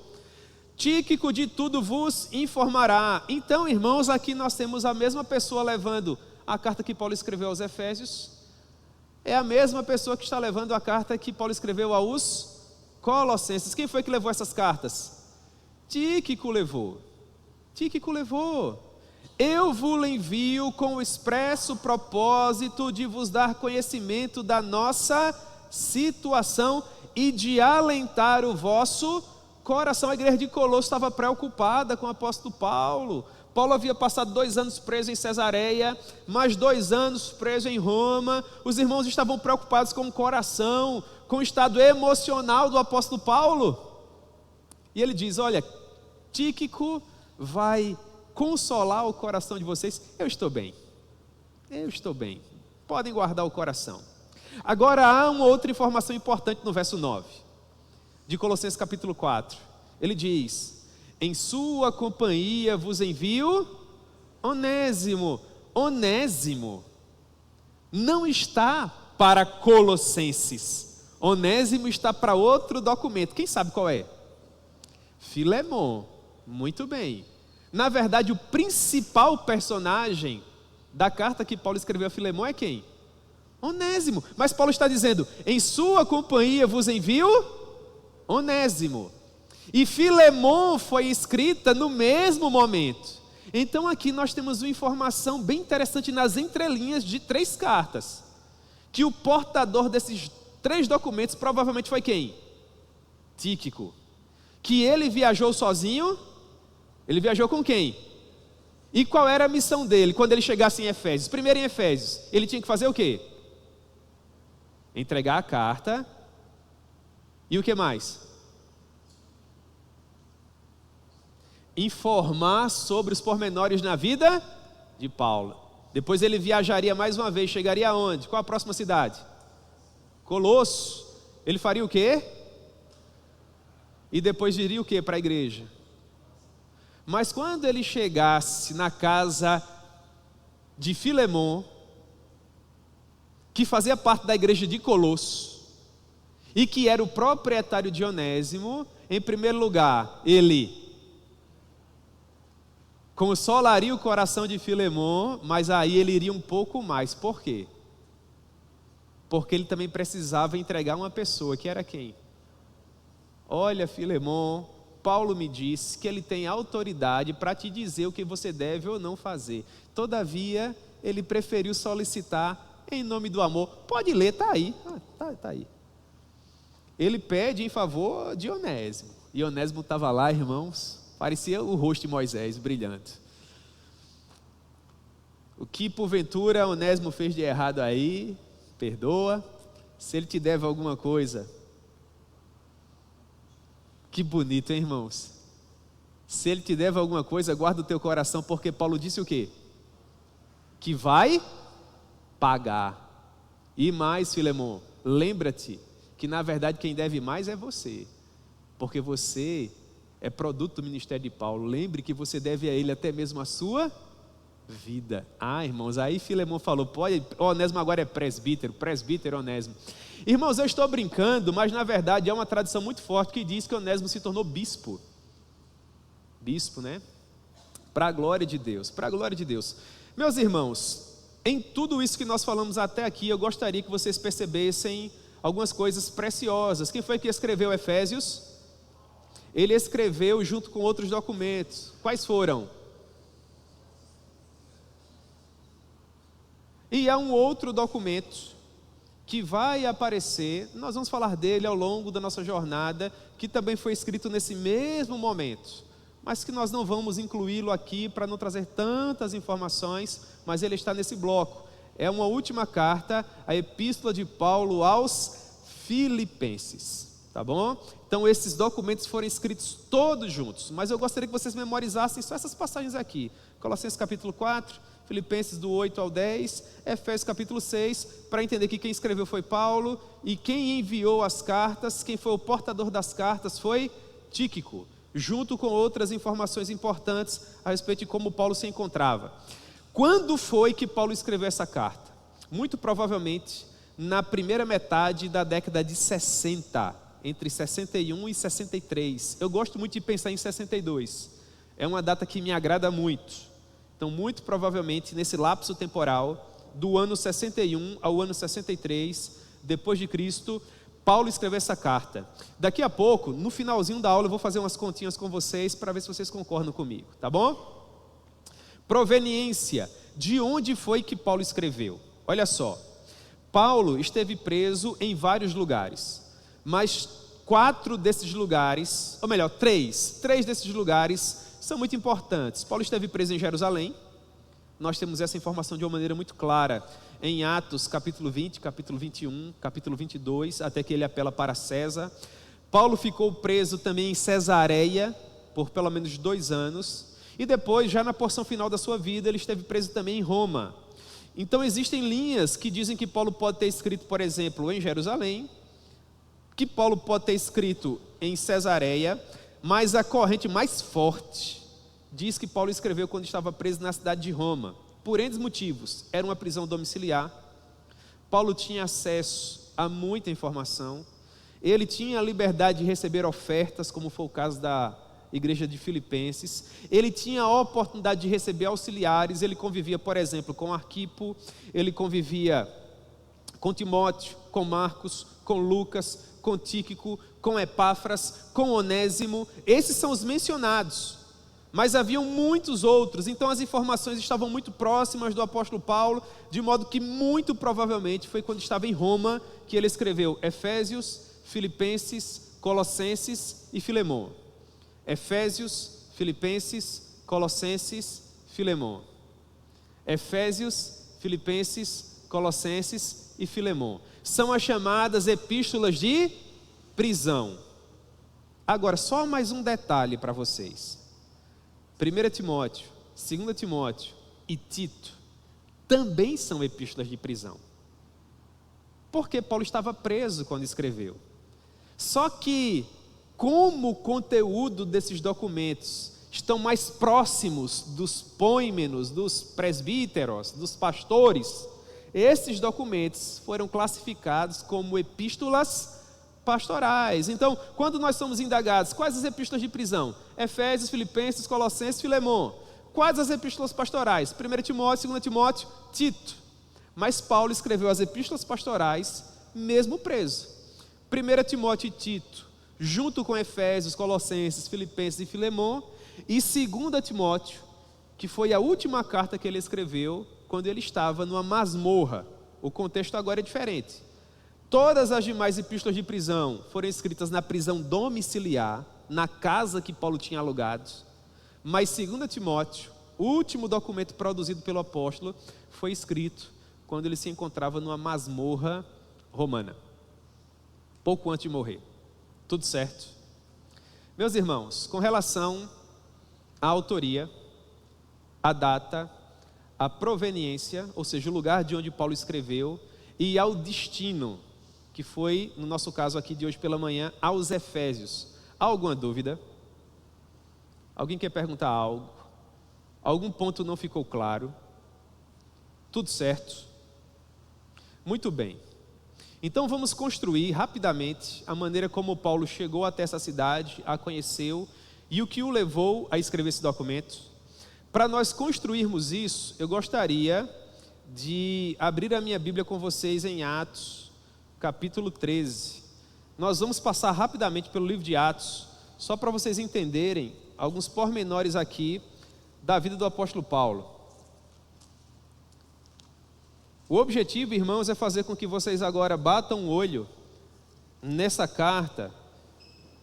Tíquico de tudo vos informará. Então, irmãos, aqui nós temos a mesma pessoa levando a carta que Paulo escreveu aos Efésios, é a mesma pessoa que está levando a carta que Paulo escreveu aos Colossenses. Quem foi que levou essas cartas? Tíquico levou. Tíquico levou. Eu vos envio com o expresso propósito de vos dar conhecimento da nossa situação e de alentar o vosso coração. A igreja de Colosso estava preocupada com o apóstolo Paulo. Paulo havia passado 2 anos preso em Cesareia, mais 2 anos preso em Roma. Os irmãos estavam preocupados com o coração, com o estado emocional do apóstolo Paulo. E ele diz: olha, Tíquico vai consolar o coração de vocês. Eu estou bem, podem guardar o coração. Agora há uma outra informação importante no verso 9 de Colossenses capítulo 4. Ele diz: em sua companhia vos envio Onésimo. Onésimo não está para Colossenses. Onésimo está para outro documento. Quem sabe qual é? Filemon. Muito bem. Na verdade, o principal personagem da carta que Paulo escreveu a Filemon é quem? Onésimo. Mas Paulo está dizendo: em sua companhia vos envio Onésimo. E Filemon foi escrita no mesmo momento. Então aqui nós temos uma informação bem interessante nas entrelinhas de 3 cartas, que o portador desses 3 documentos, provavelmente foi quem? Tíquico. Que ele viajou sozinho, ele viajou com quem? E qual era a missão dele quando ele chegasse em Efésios? Primeiro em Efésios, ele tinha que fazer o quê? Entregar a carta. E o que mais? Informar sobre os pormenores na vida de Paulo. Depois ele viajaria mais uma vez, chegaria aonde? Qual a próxima cidade? Colosso. Ele faria o quê? E depois diria o quê para a igreja? Mas quando ele chegasse na casa de Filemon, que fazia parte da igreja de Colosso, e que era o proprietário de Onésimo, em primeiro lugar, ele consolaria o coração de Filemon, mas aí ele iria um pouco mais. Por quê? Porque ele também precisava entregar uma pessoa, que era quem? Olha, Filemon, Paulo me disse que ele tem autoridade para te dizer o que você deve ou não fazer. Todavia, ele preferiu solicitar em nome do amor. Pode ler, está aí. Tá aí. Ele pede em favor de Onésimo. E Onésimo estava lá, irmãos, parecia o rosto de Moisés, brilhante. O que porventura Onésimo fez de errado aí, perdoa. Se ele te deve alguma coisa, que bonito, hein, irmãos? Se ele te deve alguma coisa, guarda o teu coração, porque Paulo disse o quê? Que vai pagar. E mais, Filemon, lembra-te que na verdade quem deve mais é você, porque você é produto do ministério de Paulo. Lembre que você deve a ele até mesmo a sua vida. Irmãos, aí Filemon falou, pode, Onésimo agora é presbítero Onésimo. Irmãos, eu estou brincando, mas na verdade é uma tradição muito forte que diz que Onésimo se tornou bispo. Bispo, né? Para a glória de Deus, para a glória de Deus. Meus irmãos, em tudo isso que nós falamos até aqui, eu gostaria que vocês percebessem algumas coisas preciosas. Quem foi que escreveu Efésios? Ele escreveu junto com outros documentos. Quais foram? E há um outro documento que vai aparecer, nós vamos falar dele ao longo da nossa jornada, que também foi escrito nesse mesmo momento, mas que nós não vamos incluí-lo aqui para não trazer tantas informações, mas ele está nesse bloco. É uma última carta, a epístola de Paulo aos Filipenses, tá bom? Então esses documentos foram escritos todos juntos, mas eu gostaria que vocês memorizassem só essas passagens aqui. Colossenses capítulo 4, Filipenses do 8 ao 10, Efésios capítulo 6, para entender que quem escreveu foi Paulo, e quem enviou as cartas, quem foi o portador das cartas foi Tíquico, junto com outras informações importantes a respeito de como Paulo se encontrava. Quando foi que Paulo escreveu essa carta? Muito provavelmente na primeira metade da década de 60, entre 61 e 63. Eu gosto muito de pensar em 62, é uma data que me agrada muito. Então, muito provavelmente, nesse lapso temporal, do ano 61 ao ano 63, depois de Cristo, Paulo escreveu essa carta. Daqui a pouco, no finalzinho da aula, eu vou fazer umas continhas com vocês, para ver se vocês concordam comigo, tá bom? Proveniência, de onde foi que Paulo escreveu? Olha só, Paulo esteve preso em vários lugares, mas 4 desses lugares, ou melhor, 3 desses lugares são muito importantes. Paulo esteve preso em Jerusalém. Nós temos essa informação de uma maneira muito clara em Atos capítulo 20, capítulo 21, capítulo 22, até que ele apela para César. Paulo ficou preso também em Cesareia por pelo menos 2 anos, e depois, já na porção final da sua vida, ele esteve preso também em Roma. Então existem linhas que dizem que Paulo pode ter escrito, por exemplo, em Jerusalém, que Paulo pode ter escrito em Cesareia, mas a corrente mais forte diz que Paulo escreveu quando estava preso na cidade de Roma, por N motivos. Era uma prisão domiciliar, Paulo tinha acesso a muita informação, ele tinha a liberdade de receber ofertas, como foi o caso da igreja de Filipenses, ele tinha a oportunidade de receber auxiliares, ele convivia, por exemplo, com Arquipo, ele convivia com Timóteo, com Marcos, com Lucas, com Tíquico, com Epáfras, com Onésimo. Esses são os mencionados, Mas haviam muitos outros, então as informações estavam muito próximas do apóstolo Paulo, de modo que muito provavelmente foi quando estava em Roma que ele escreveu Efésios, Filipenses, Colossenses e Filemon. Efésios, Filipenses, Colossenses, Filemon. Efésios, Filipenses, Colossenses e Filemon. São as chamadas epístolas de prisão. Agora, só mais um detalhe para vocês. 1 Timóteo, 2 Timóteo e Tito também são epístolas de prisão. Porque Paulo estava preso quando escreveu. Só que, como o conteúdo desses documentos estão mais próximos dos poímenos, dos presbíteros, dos pastores, esses documentos foram classificados como epístolas pastorais. Então, quando nós somos indagados, quais as epístolas de prisão? Efésios, Filipenses, Colossenses, Filemon. Quais as epístolas pastorais? 1 Timóteo, 2 Timóteo, Tito. Mas Paulo escreveu as epístolas pastorais mesmo preso. 1 Timóteo e Tito, junto com Efésios, Colossenses, Filipenses e Filemon. E 2 Timóteo, que foi a última carta que ele escreveu quando ele estava numa masmorra. O contexto agora é diferente. Todas as demais epístolas de prisão foram escritas na prisão domiciliar, na casa que Paulo tinha alugado. Mas 2 Timóteo, o último documento produzido pelo apóstolo, foi escrito quando ele se encontrava numa masmorra romana, pouco antes de morrer. Tudo certo? Meus irmãos, com relação à autoria, à data, à proveniência, ou seja, o lugar de onde Paulo escreveu, e ao destino, que foi, no nosso caso aqui de hoje pela manhã, aos Efésios. Há alguma dúvida? Alguém quer perguntar algo? Algum ponto não ficou claro? Tudo certo? Muito bem. Então vamos construir rapidamente a maneira como Paulo chegou até essa cidade, a conheceu e o que o levou a escrever esse documento. Para nós construirmos isso, eu gostaria de abrir a minha Bíblia com vocês em Atos, capítulo 13. Nós vamos passar rapidamente pelo livro de Atos, só para vocês entenderem alguns pormenores aqui da vida do apóstolo Paulo. O objetivo, irmãos, é fazer com que vocês agora batam o olho nessa carta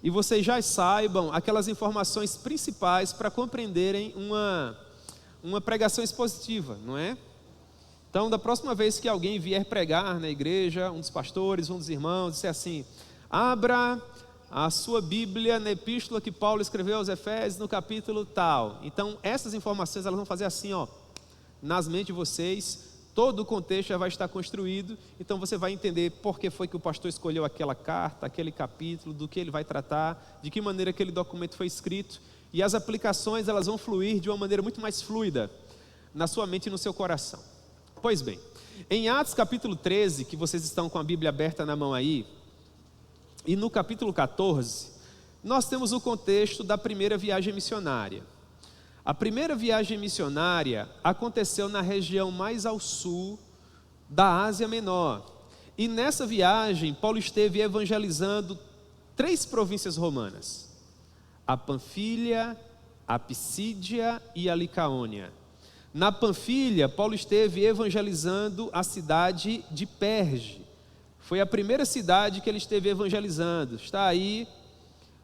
e vocês já saibam aquelas informações principais para compreenderem uma pregação expositiva, não é? Então, da próxima vez que alguém vier pregar na igreja, um dos pastores, um dos irmãos, disser assim: abra a sua Bíblia na epístola que Paulo escreveu aos Efésios, no capítulo tal. Então, essas informações elas vão fazer assim, nas mentes de vocês, todo o contexto já vai estar construído, então você vai entender por que foi que o pastor escolheu aquela carta, aquele capítulo, do que ele vai tratar, de que maneira aquele documento foi escrito, e as aplicações elas vão fluir de uma maneira muito mais fluida na sua mente e no seu coração. Pois bem, em Atos capítulo 13, que vocês estão com a Bíblia aberta na mão aí, e no capítulo 14, nós temos o contexto da primeira viagem missionária. A primeira viagem missionária aconteceu na região mais ao sul da Ásia Menor. E nessa viagem, Paulo esteve evangelizando 3 províncias romanas: a Panfilha, a Pisídia e a Licaônia. Na Panfilha, Paulo esteve evangelizando a cidade de Perge. Foi a primeira cidade que ele esteve evangelizando. Está aí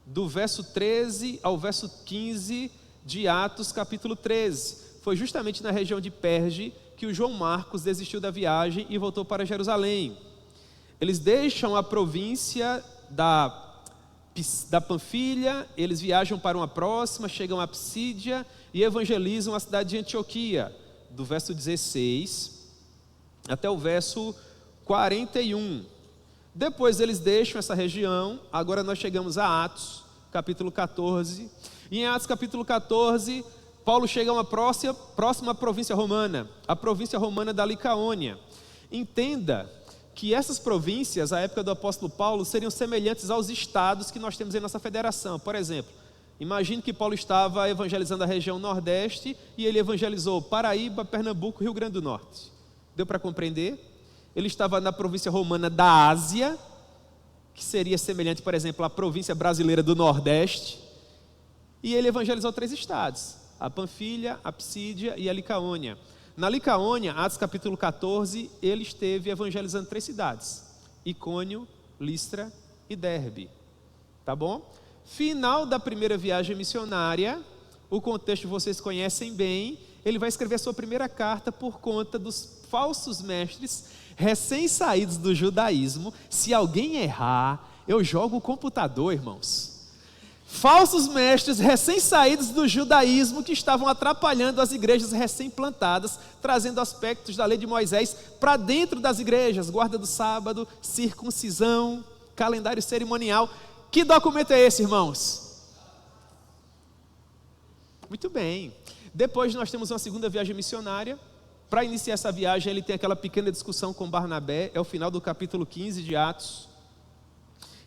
do verso 13 ao verso 15 de Atos capítulo 13. Foi justamente na região de Perge que o João Marcos desistiu da viagem e voltou para Jerusalém. Eles deixam a província da Panfilha, eles viajam para uma próxima, chegam a Pisídia e evangelizam a cidade de Antioquia, do verso 16 até o verso 41. Depois eles deixam essa região, agora nós chegamos a Atos, capítulo 14. E em Atos capítulo 14, Paulo chega a uma próxima província romana, a província romana da Licaônia. Entenda que essas províncias, à época do apóstolo Paulo, seriam semelhantes aos estados que nós temos em nossa federação. Por exemplo, imagine que Paulo estava evangelizando a região nordeste e ele evangelizou Paraíba, Pernambuco, Rio Grande do Norte. Deu para compreender? Ele estava na província romana da Ásia, que seria semelhante, por exemplo, à província brasileira do Nordeste. E ele evangelizou 3 estados: a Panfilha, a Psídia e a Licaônia. Na Licaônia, Atos capítulo 14, ele esteve evangelizando 3 cidades: Icônio, Listra e Derbe. Tá bom? Final da primeira viagem missionária, o contexto vocês conhecem bem, ele vai escrever a sua primeira carta por conta dos falsos mestres recém-saídos do judaísmo. Se alguém errar, eu jogo o computador, irmãos. Falsos mestres recém-saídos do judaísmo que estavam atrapalhando as igrejas recém-plantadas, trazendo aspectos da lei de Moisés para dentro das igrejas: guarda do sábado, circuncisão, calendário cerimonial. Que documento é esse, irmãos? Muito bem. Depois nós temos uma segunda viagem missionária. Para iniciar essa viagem, ele tem aquela pequena discussão com Barnabé, é o final do capítulo 15 de Atos.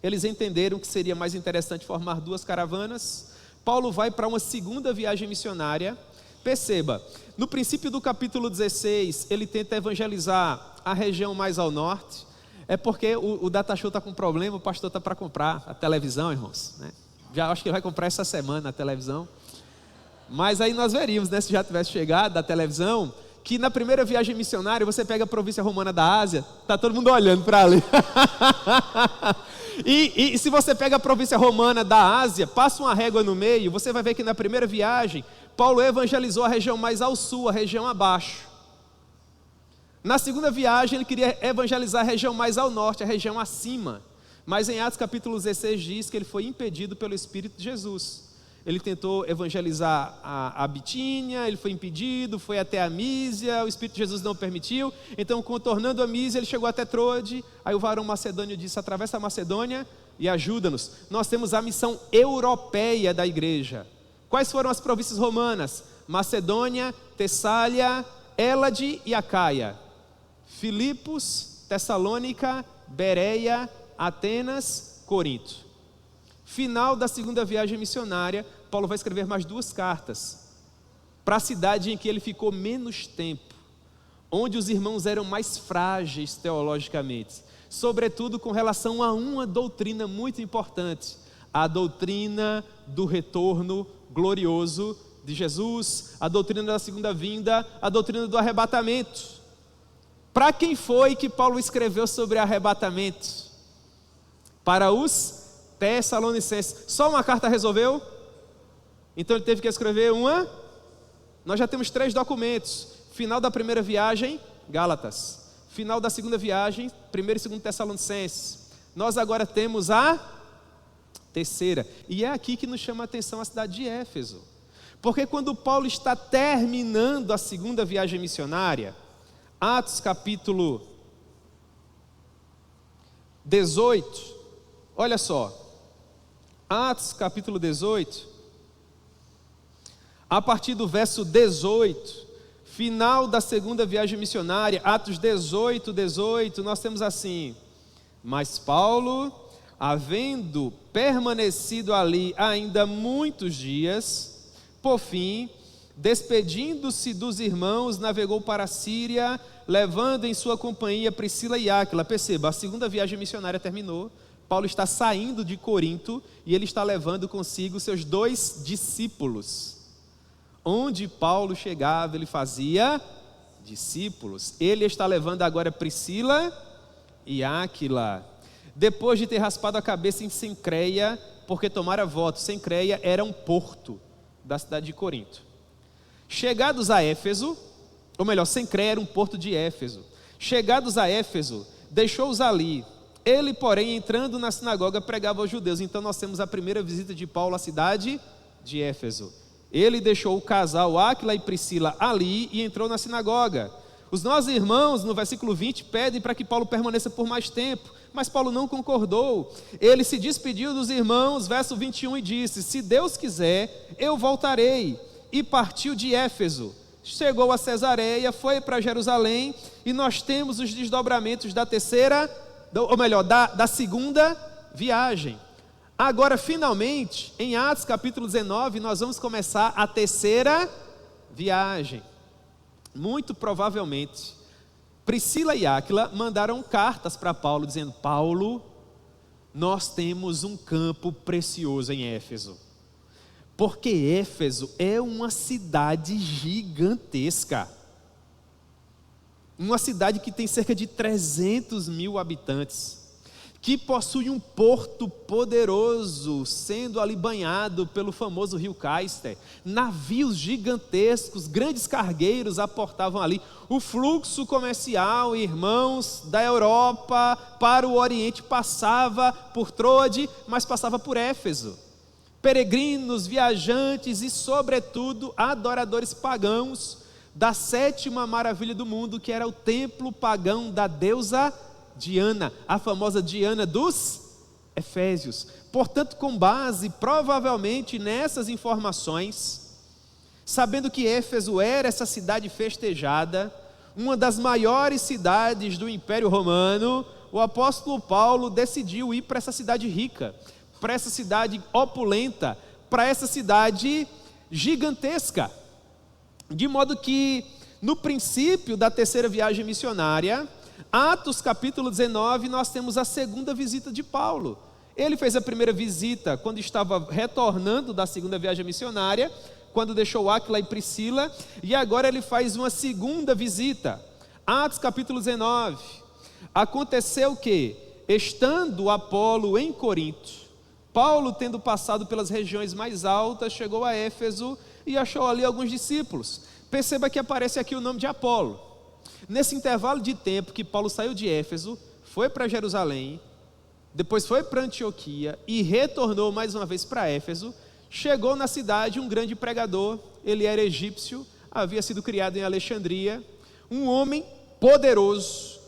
Eles entenderam que seria mais interessante formar 2 caravanas. Paulo vai para uma segunda viagem missionária. Perceba, no princípio do capítulo 16, ele tenta evangelizar a região mais ao norte. É porque o Data Show está com problema, o pastor está para comprar a televisão, irmãos, né? Já acho que ele vai comprar essa semana a televisão. Mas aí nós veríamos, né, se já tivesse chegado a televisão, que na primeira viagem missionária você pega a província romana da Ásia, está todo mundo olhando para ali. E se você pega a província romana da Ásia, passa uma régua no meio, você vai ver que na primeira viagem, Paulo evangelizou a região mais ao sul, a região abaixo. Na segunda viagem, ele queria evangelizar a região mais ao norte, a região acima. Mas em Atos capítulo 16 diz que ele foi impedido pelo Espírito de Jesus. Ele tentou evangelizar a Bitínia, ele foi impedido, foi até a Mísia, o Espírito de Jesus não permitiu. Então, contornando a Mísia, ele chegou até Troade. Aí o varão macedônio disse: atravessa a Macedônia e ajuda-nos. Nós temos a missão europeia da igreja. Quais foram as províncias romanas? Macedônia, Tessália, Hélade e Acaia. Filipos, Tessalônica, Bereia, Atenas, Corinto. Final da segunda viagem missionária, Paulo vai escrever mais 2 cartas para a cidade em que ele ficou menos tempo, onde os irmãos eram mais frágeis teologicamente, sobretudo com relação a uma doutrina muito importante: a doutrina do retorno glorioso de Jesus, a doutrina da segunda vinda, a doutrina do arrebatamento. Para quem foi que Paulo escreveu sobre arrebatamento? Para os Tessalonicenses. Só uma carta resolveu? Então ele teve que escrever uma. Nós já temos 3 documentos: final da primeira viagem, Gálatas; final da segunda viagem, 1º e 2º Tessalonicenses. Nós agora temos a terceira, e é aqui que nos chama a atenção a cidade de Éfeso, porque quando Paulo está terminando a segunda viagem missionária, Atos capítulo 18, olha só, Atos capítulo 18, a partir do verso 18, final da segunda viagem missionária, Atos 18, nós temos assim: mas Paulo, havendo permanecido ali ainda muitos dias, por fim, despedindo-se dos irmãos, navegou para a Síria, levando em sua companhia Priscila e Áquila. Perceba, a segunda viagem missionária terminou, Paulo está saindo de Corinto e ele está levando consigo seus 2 discípulos. Onde Paulo chegava, ele fazia discípulos. Ele está levando agora Priscila e Áquila. Depois de ter raspado a cabeça em Cencreia, porque tomara voto, Cencreia era um porto da cidade de Corinto. Chegados a Éfeso, ou melhor, Cencreia era um porto de Éfeso. Chegados a Éfeso, deixou-os ali. Ele, porém, entrando na sinagoga, pregava aos judeus. Então nós temos a primeira visita de Paulo à cidade de Éfeso. Ele deixou o casal Áquila e Priscila ali e entrou na sinagoga. Os nossos irmãos, no versículo 20, pedem para que Paulo permaneça por mais tempo, mas Paulo não concordou. Ele se despediu dos irmãos, verso 21, e disse: se Deus quiser, eu voltarei. E partiu de Éfeso, chegou a Cesareia, foi para Jerusalém, e nós temos os desdobramentos da terceira, ou melhor, da segunda viagem. Agora, finalmente, em Atos capítulo 19, nós vamos começar a terceira viagem. Muito provavelmente, Priscila e Áquila mandaram cartas para Paulo, dizendo: Paulo, nós temos um campo precioso em Éfeso. Porque Éfeso é uma cidade gigantesca. Uma cidade que tem cerca de 300 mil habitantes, que possui um porto poderoso, sendo ali banhado pelo famoso rio Caister. Navios gigantescos, grandes cargueiros aportavam ali. O fluxo comercial, irmãos, da Europa para o Oriente passava por Troade, mas passava por Éfeso. Peregrinos, viajantes e, sobretudo, adoradores pagãos da sétima maravilha do mundo, que era o templo pagão da deusa Diana, a famosa Diana dos Efésios. Portanto, com base provavelmente nessas informações, sabendo que Éfeso era essa cidade festejada, uma das maiores cidades do Império Romano, o apóstolo Paulo decidiu ir para essa cidade rica, para essa cidade opulenta, para essa cidade gigantesca. De modo que, no princípio da terceira viagem missionária, Atos capítulo 19, nós temos a segunda visita de Paulo. Ele fez a primeira visita quando estava retornando da segunda viagem missionária, quando deixou Áquila e Priscila, e agora ele faz uma segunda visita. Atos capítulo 19. Aconteceu que, estando Apolo em Corinto, Paulo, tendo passado pelas regiões mais altas, chegou a Éfeso e achou ali alguns discípulos. Perceba que aparece aqui o nome de Apolo. Nesse intervalo de tempo que Paulo saiu de Éfeso, foi para Jerusalém, depois foi para Antioquia e retornou mais uma vez para Éfeso, chegou na cidade um grande pregador. Ele era egípcio, havia sido criado em Alexandria, um homem poderoso,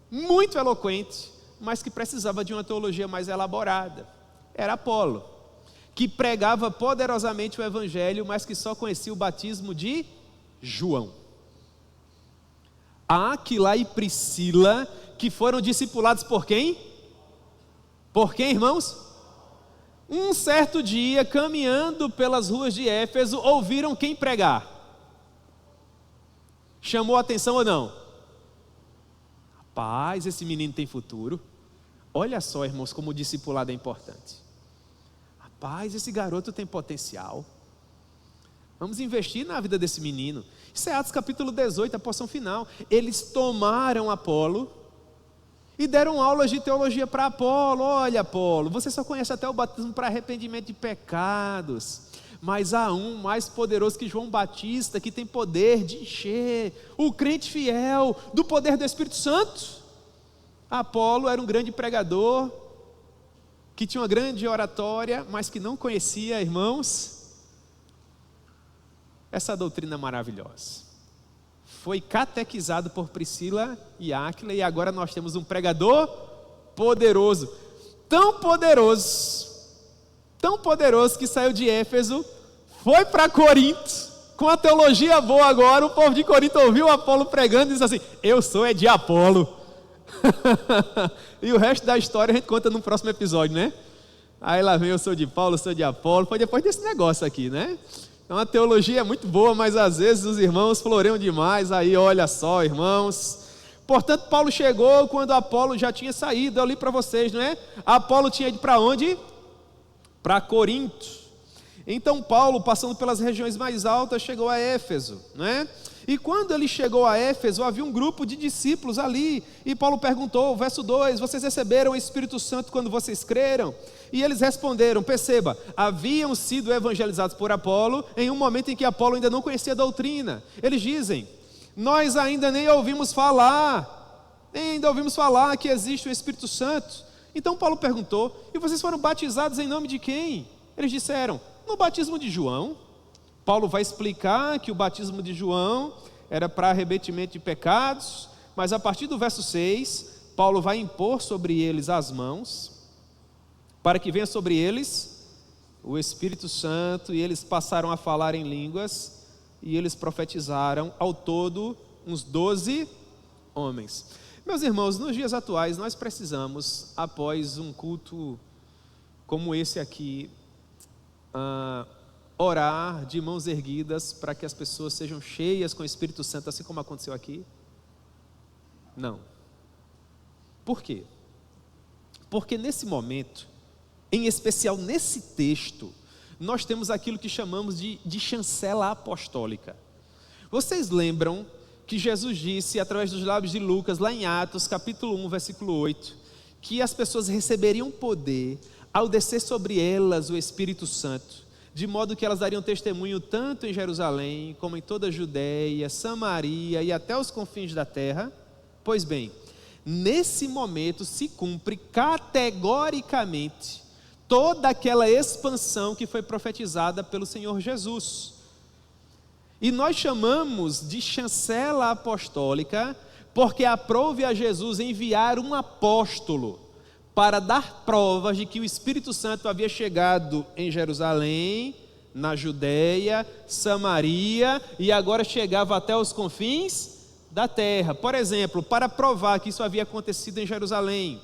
muito eloquente, mas que precisava de uma teologia mais elaborada. Era Apolo, que pregava poderosamente o evangelho, mas que só conhecia o batismo de João. Áquila e Priscila, que foram discipulados por quem? Por quem, irmãos? Um certo dia, caminhando pelas ruas de Éfeso, ouviram quem pregar? Chamou a atenção ou não? Rapaz, esse menino tem futuro. Olha só, irmãos, como o discipulado é importante. Rapaz, esse garoto tem potencial. Vamos investir na vida desse menino. Isso é Atos capítulo 18, a porção final. Eles tomaram Apolo e deram aulas de teologia para Apolo. Olha, Apolo, você só conhece até o batismo para arrependimento de pecados, mas há um mais poderoso que João Batista, que tem poder de encher o crente fiel do poder do Espírito Santo. Apolo era um grande pregador, que tinha uma grande oratória, mas que não conhecia, irmãos, essa doutrina maravilhosa. Foi catequizado por Priscila e Áquila, e agora nós temos um pregador poderoso, tão poderoso que saiu de Éfeso, foi para Corinto, com a teologia boa agora. O povo de Corinto ouviu Apolo pregando e disse assim: eu sou de Apolo. E o resto da história a gente conta no próximo episódio, né? Aí lá vem, eu sou de Paulo, eu sou de Apolo. Foi depois desse negócio aqui, né? Então a teologia é muito boa, mas às vezes os irmãos floreiam demais. Aí olha só, irmãos. Portanto, Paulo chegou quando Apolo já tinha saído. Eu li para vocês, não é? Apolo tinha ido para onde? Para Corinto. Então Paulo, passando pelas regiões mais altas, chegou a Éfeso, não é? E quando ele chegou a Éfeso, havia um grupo de discípulos ali, e Paulo perguntou, verso 2, vocês receberam o Espírito Santo quando vocês creram? E eles responderam, perceba, haviam sido evangelizados por Apolo, em um momento em que Apolo ainda não conhecia a doutrina. Eles dizem, nós ainda nem ouvimos falar que existe o Espírito Santo. Então Paulo perguntou, e vocês foram batizados em nome de quem? Eles disseram, no batismo de João. Paulo vai explicar que o batismo de João era para arrependimento de pecados, mas a partir do verso 6, Paulo vai impor sobre eles as mãos, para que venha sobre eles o Espírito Santo, e eles passaram a falar em línguas, e eles profetizaram ao todo uns 12 homens. Meus irmãos, nos dias atuais nós precisamos, após um culto como esse aqui, orar de mãos erguidas para que as pessoas sejam cheias com o Espírito Santo, assim como aconteceu aqui? Não. Por quê? Porque nesse momento, em especial nesse texto, nós temos aquilo que chamamos de chancela apostólica. Vocês lembram que Jesus disse, através dos lábios de Lucas, lá em Atos, capítulo 1, versículo 8, que as pessoas receberiam poder ao descer sobre elas o Espírito Santo, de modo que elas dariam testemunho tanto em Jerusalém, como em toda a Judéia, Samaria e até os confins da terra? Pois bem, nesse momento se cumpre categoricamente toda aquela expansão que foi profetizada pelo Senhor Jesus. E nós chamamos de chancela apostólica, porque aprove a Jesus enviar um apóstolo para dar provas de que o Espírito Santo havia chegado em Jerusalém, na Judéia, Samaria, e agora chegava até os confins da terra. Por exemplo, para provar que isso havia acontecido em Jerusalém,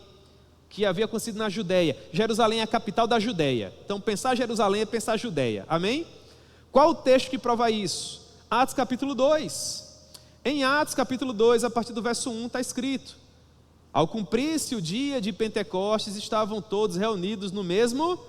que havia acontecido na Judéia. Jerusalém é a capital da Judéia. Então, pensar Jerusalém é pensar Judéia. Amém? Qual o texto que prova isso? Atos capítulo 2. Em Atos capítulo 2, a partir do verso 1, está escrito: ao cumprir-se o dia de Pentecostes, estavam todos reunidos no mesmo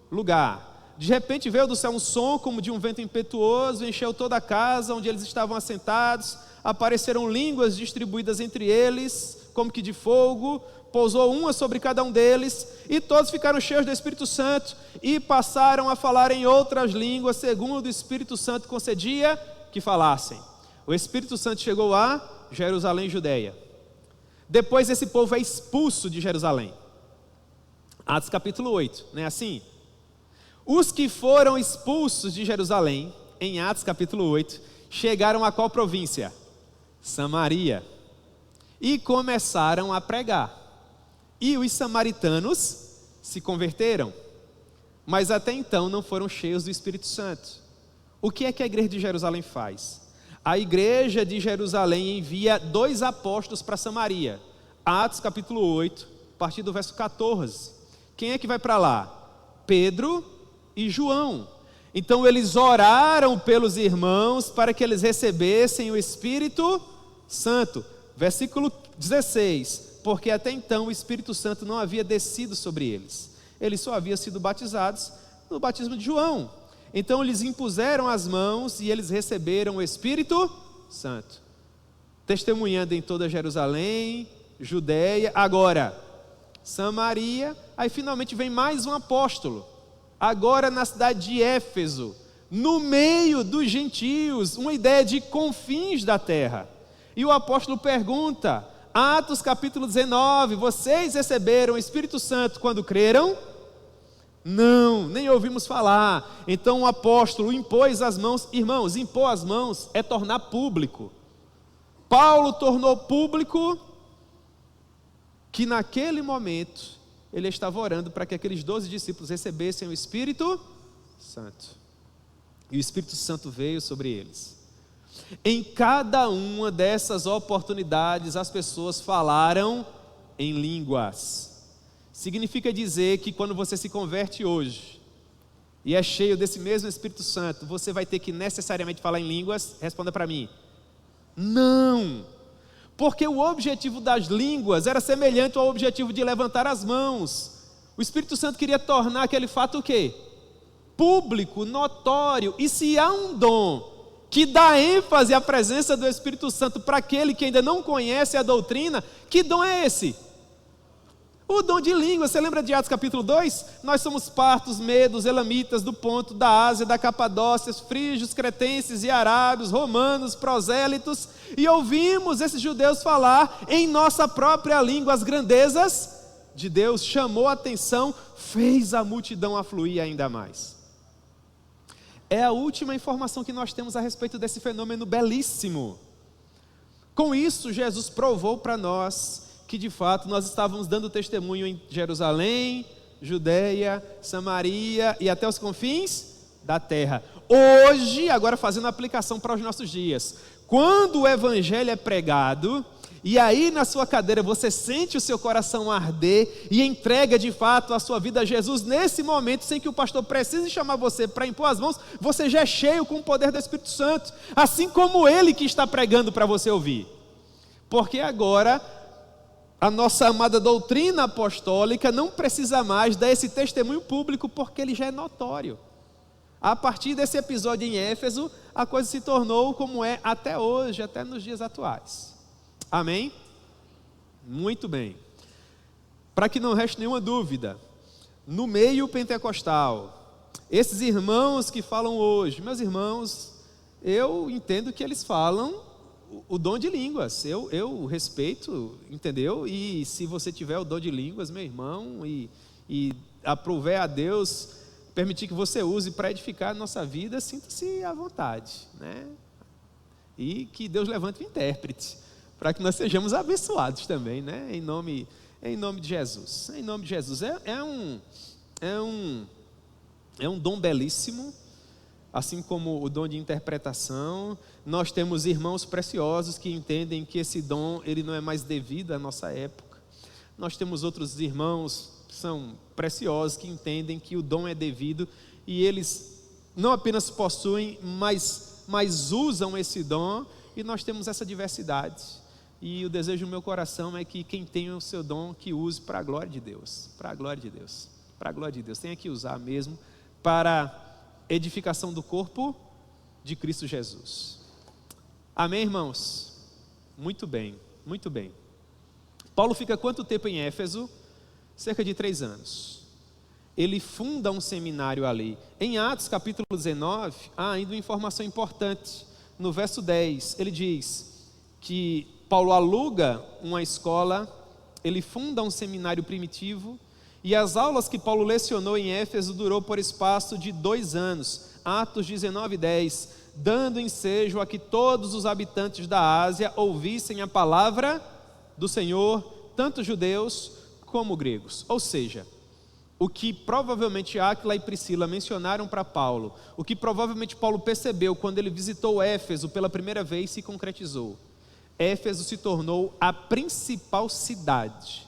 lugar. De repente veio do céu um som como de um vento impetuoso, encheu toda a casa onde eles estavam assentados. Apareceram línguas distribuídas entre eles, como que de fogo, pousou uma sobre cada um deles, e todos ficaram cheios do Espírito Santo, e passaram a falar em outras línguas, segundo o Espírito Santo concedia que falassem. O Espírito Santo chegou a Jerusalém e Judéia. Depois esse povo é expulso de Jerusalém. Atos capítulo 8, não é assim? Os que foram expulsos de Jerusalém, em Atos capítulo 8, chegaram a qual província? Samaria. E começaram a pregar. E os samaritanos se converteram, mas até então não foram cheios do Espírito Santo. O que é que a igreja de Jerusalém faz? A igreja de Jerusalém envia 2 apóstolos para Samaria. Atos capítulo 8, a partir do verso 14. Quem é que vai para lá? Pedro e João. Então eles oraram pelos irmãos para que eles recebessem o Espírito Santo. Versículo 16. Porque até então o Espírito Santo não havia descido sobre eles. Eles só haviam sido batizados no batismo de João. Então eles impuseram as mãos e eles receberam o Espírito Santo, testemunhando em toda Jerusalém, Judéia, agora Samaria. Aí finalmente vem mais um apóstolo, agora na cidade de Éfeso, no meio dos gentios, uma ideia de confins da terra. E o apóstolo pergunta, Atos capítulo 19, vocês receberam o Espírito Santo quando creram? Não, nem ouvimos falar. Então o apóstolo impôs as mãos. Irmãos, impor as mãos é tornar público. Paulo tornou público que naquele momento ele estava orando para que aqueles 12 discípulos recebessem o Espírito Santo. E o Espírito Santo veio sobre eles. Em cada uma dessas oportunidades as pessoas falaram em línguas. Significa dizer que quando você se converte hoje e é cheio desse mesmo Espírito Santo, você vai ter que necessariamente falar em línguas? Responda para mim. Não, porque o objetivo das línguas era semelhante ao objetivo de levantar as mãos. O Espírito Santo queria tornar aquele fato o quê? Público, notório. E se há um dom que dá ênfase à presença do Espírito Santo para aquele que ainda não conhece a doutrina, que dom é esse? O dom de língua. Você lembra de Atos capítulo 2? Nós somos partos, medos, elamitas, do Ponto, da Ásia, da Capadócia, frígios, cretenses e arábios, romanos, prosélitos, e ouvimos esses judeus falar em nossa própria língua as grandezas de Deus. Chamou a atenção, fez a multidão afluir ainda mais. É a última informação que nós temos a respeito desse fenômeno belíssimo. Com isso, Jesus provou para nós que de fato nós estávamos dando testemunho em Jerusalém, Judéia, Samaria e até os confins da terra. Hoje, agora fazendo aplicação para os nossos dias, quando o evangelho é pregado, e aí na sua cadeira você sente o seu coração arder e entrega de fato a sua vida a Jesus, nesse momento, sem que o pastor precise chamar você para impor as mãos, você já é cheio com o poder do Espírito Santo, assim como ele que está pregando para você ouvir. Porque agora a nossa amada doutrina apostólica não precisa mais dar esse testemunho público, porque ele já é notório. A partir desse episódio em Éfeso, a coisa se tornou como é até hoje, até nos dias atuais. Amém? Muito bem. Para que não reste nenhuma dúvida, no meio pentecostal, esses irmãos que falam hoje, meus irmãos, eu entendo que eles falam o dom de línguas, eu respeito, entendeu? E se você tiver o dom de línguas, meu irmão, e aprover a Deus, permitir que você use para edificar a nossa vida, sinta-se à vontade, né? E que Deus levante um intérprete, para que nós sejamos abençoados também, né? Em nome de Jesus. Em nome de Jesus. É um dom belíssimo, assim como o dom de interpretação. Nós temos irmãos preciosos que entendem que esse dom ele não é mais devido à nossa época. Nós temos outros irmãos que são preciosos, que entendem que o dom é devido, e eles não apenas possuem, mas usam esse dom, e nós temos essa diversidade. E o desejo do meu coração é que quem tem o seu dom, que use para a glória de Deus, para a glória de Deus, para a glória de Deus, tenha que usar mesmo para edificação do corpo de Cristo Jesus. Amém, irmãos? Muito bem, muito bem. Paulo fica quanto tempo em Éfeso? Cerca de 3 anos. Ele funda um seminário ali. Em Atos capítulo 19, há ainda uma informação importante. No verso 10, ele diz que Paulo aluga uma escola, ele funda um seminário primitivo, e as aulas que Paulo lecionou em Éfeso durou por espaço de 2 anos. Atos 19, 10, dando ensejo a que todos os habitantes da Ásia ouvissem a palavra do Senhor, tanto judeus como gregos. Ou seja, o que provavelmente Áquila e Priscila mencionaram para Paulo, o que provavelmente Paulo percebeu quando ele visitou Éfeso pela primeira vez, se concretizou. Éfeso se tornou a principal cidade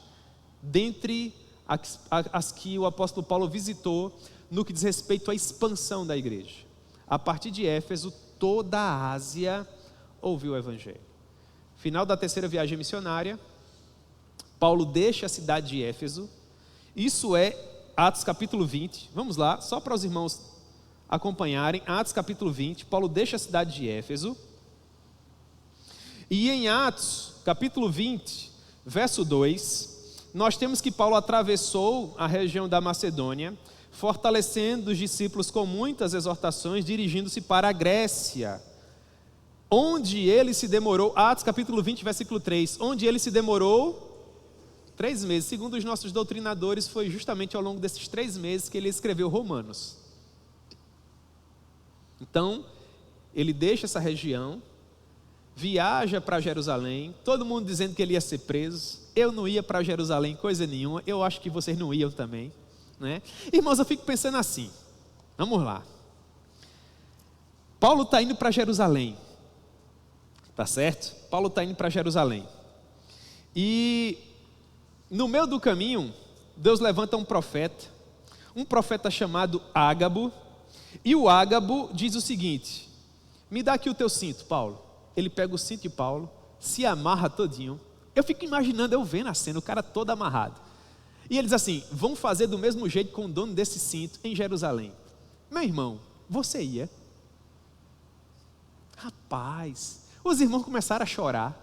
dentre as que o apóstolo Paulo visitou no que diz respeito à expansão da igreja. A partir de Éfeso, toda a Ásia ouviu o evangelho. Final da 3ª viagem missionária, Paulo deixa a cidade de Éfeso. Isso é Atos capítulo 20. Vamos lá, só para os irmãos acompanharem. Atos capítulo 20, Paulo deixa a cidade de Éfeso. E em Atos capítulo 20, verso 2, nós temos que Paulo atravessou a região da Macedônia, fortalecendo os discípulos com muitas exortações, dirigindo-se para a Grécia, onde ele se demorou. Atos capítulo 20, versículo 3, onde ele se demorou 3 meses. Segundo os nossos doutrinadores, foi justamente ao longo desses 3 meses que ele escreveu Romanos. Então, ele deixa essa região, viaja para Jerusalém, todo mundo dizendo que ele ia ser preso. Eu não ia para Jerusalém coisa nenhuma, eu acho que vocês não iam também, né? Irmãos, eu fico pensando assim, vamos lá. Paulo está indo para Jerusalém, tá certo? Paulo está indo para Jerusalém. E no meio do caminho, Deus levanta um profeta chamado Ágabo, e o Ágabo diz o seguinte: me dá aqui o teu cinto, Paulo. Ele pega o cinto de Paulo, se amarra todinho. Eu fico imaginando, eu vendo a cena, o cara todo amarrado. E ele diz assim: vão fazer do mesmo jeito com o dono desse cinto em Jerusalém. Meu irmão, você ia? Rapaz, os irmãos começaram a chorar,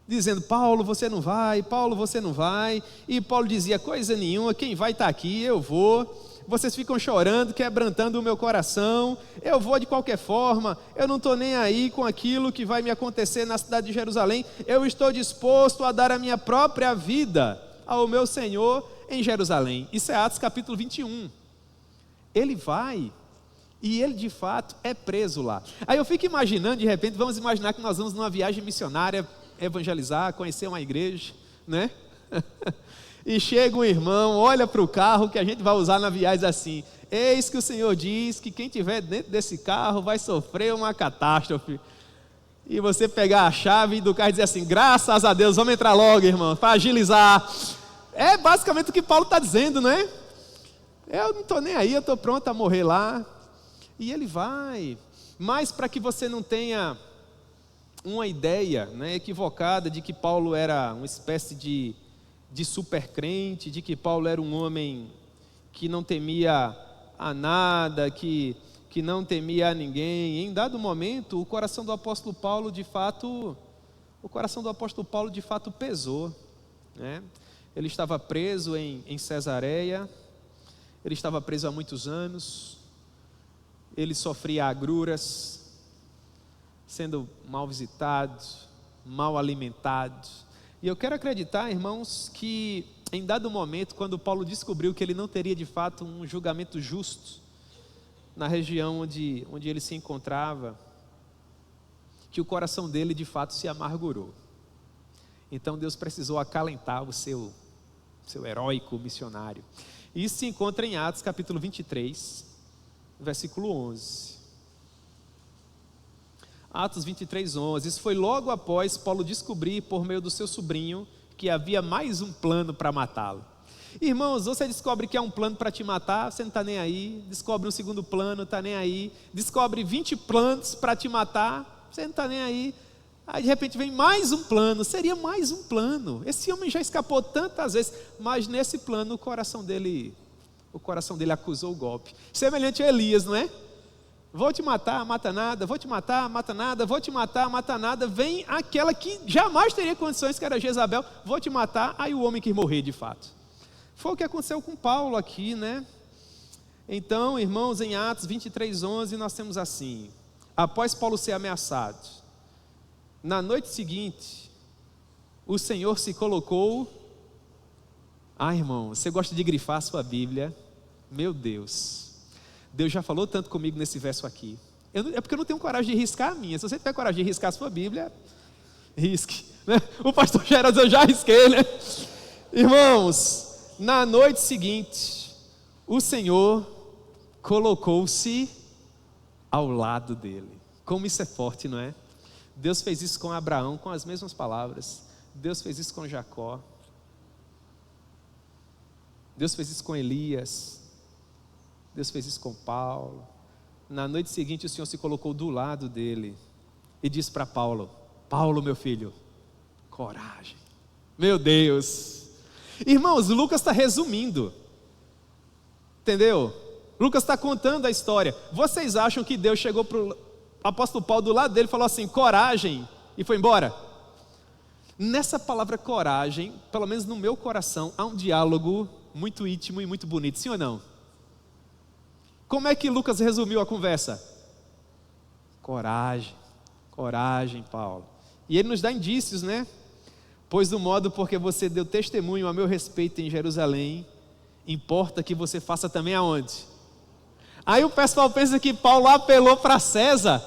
dizendo: Paulo, você não vai, Paulo, você não vai. E Paulo dizia: coisa nenhuma, quem vai está aqui, eu vou. Vocês ficam chorando, quebrantando o meu coração, eu vou de qualquer forma, eu não estou nem aí com aquilo que vai me acontecer na cidade de Jerusalém, eu estou disposto a dar a minha própria vida ao meu Senhor em Jerusalém. Isso é Atos capítulo 21. Ele vai, e ele de fato é preso lá. Aí eu fico imaginando, de repente, vamos imaginar que nós vamos numa viagem missionária, evangelizar, conhecer uma igreja, né? E chega um irmão, olha para o carro que a gente vai usar na viagem assim: eis que o Senhor diz que quem estiver dentro desse carro vai sofrer uma catástrofe. E você pegar a chave do carro e dizer assim: graças a Deus, vamos entrar logo, irmão, para agilizar. É basicamente o que Paulo está dizendo, né? Eu não estou nem aí, eu estou pronto a morrer lá. E ele vai. Mas para que você não tenha uma ideia, né, equivocada de que Paulo era uma espécie de super crente, de que Paulo era um homem que não temia a nada, que que não temia a ninguém. Em dado momento, o coração do apóstolo Paulo de fato pesou, né? Ele estava preso em Cesareia, ele estava preso há muitos anos, ele sofria agruras, sendo mal visitado, mal alimentado. E eu quero acreditar, irmãos, que em dado momento, quando Paulo descobriu que ele não teria de fato um julgamento justo na região onde ele se encontrava, que o coração dele de fato se amargurou. Então Deus precisou acalentar o seu heróico missionário. E isso se encontra em Atos capítulo 23, versículo 11. Atos 23, 11. Isso foi logo após Paulo descobrir, por meio do seu sobrinho, que havia mais um plano para matá-lo. Irmãos, você descobre que há um plano para te matar, você não está nem aí. Descobre um segundo plano, está nem aí. Descobre 20 planos para te matar, você não está nem aí. Aí de repente vem mais um plano, seria mais um plano. Esse homem já escapou tantas vezes, mas nesse plano o coração dele acusou o golpe. Semelhante a Elias, não é? Vou te matar, mata nada, vou te matar, mata nada, vou te matar, mata nada. Vem aquela que jamais teria condições, que era Jezabel, vou te matar, aí o homem quis morrer de fato. Foi o que aconteceu com Paulo aqui, né? Então, irmãos, em Atos 23, 11, nós temos assim: após Paulo ser ameaçado, na noite seguinte, o Senhor se colocou... irmão, você gosta de grifar a sua Bíblia? Meu Deus, Deus já falou tanto comigo nesse verso aqui. É porque eu não tenho coragem de riscar a minha. Se você tiver coragem de riscar a sua Bíblia, risque, né? O pastor Geraldo, eu já risquei, né? Irmãos, na noite seguinte, o Senhor colocou-se ao lado dele. Como isso é forte, não é? Deus fez isso com Abraão com as mesmas palavras. Deus fez isso com Jacó. Deus fez isso com Elias. Deus fez isso com Paulo. Na noite seguinte o Senhor se colocou do lado dele e disse para Paulo: Paulo, meu filho, coragem. Meu Deus. Irmãos, Lucas está resumindo, entendeu? Lucas está contando a história. Vocês acham que Deus chegou para o apóstolo Paulo do lado dele e falou assim: coragem, e foi embora? Nessa palavra coragem, pelo menos no meu coração, há um diálogo muito íntimo e muito bonito, sim ou não? Como é que Lucas resumiu a conversa? Coragem, coragem, Paulo. E ele nos dá indícios, né? Pois do modo porque você deu testemunho a meu respeito em Jerusalém, importa que você faça também aonde? Aí o pessoal pensa que Paulo apelou para César.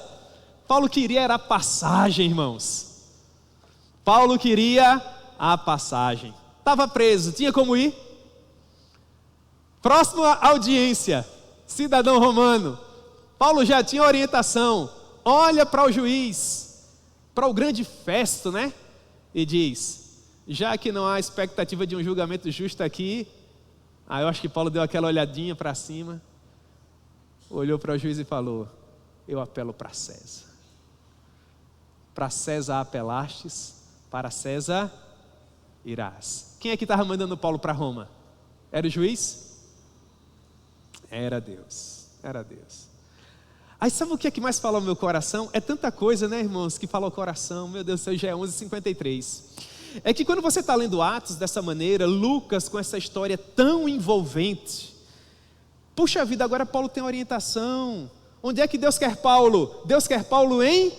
Paulo queria era a passagem, irmãos. Paulo queria a passagem. Estava preso, tinha como ir? Próxima audiência, cidadão romano. Paulo já tinha orientação. Olha para o juiz, para o grande Festo, né? E diz: já que não há expectativa de um julgamento justo aqui. Aí eu acho que Paulo deu aquela olhadinha para cima, olhou para o juiz e falou: eu apelo para César. Para César apelastes, para César irás. Quem é que estava mandando Paulo para Roma? Era o juiz? Era Deus, era Deus. Aí sabe o que é que mais fala o meu coração? É tanta coisa, né, irmãos, que fala o coração. Meu Deus do céu, já é 11h53. É que quando você está lendo Atos dessa maneira, Lucas com essa história tão envolvente, puxa vida, agora Paulo tem orientação. Onde é que Deus quer Paulo? Deus quer Paulo em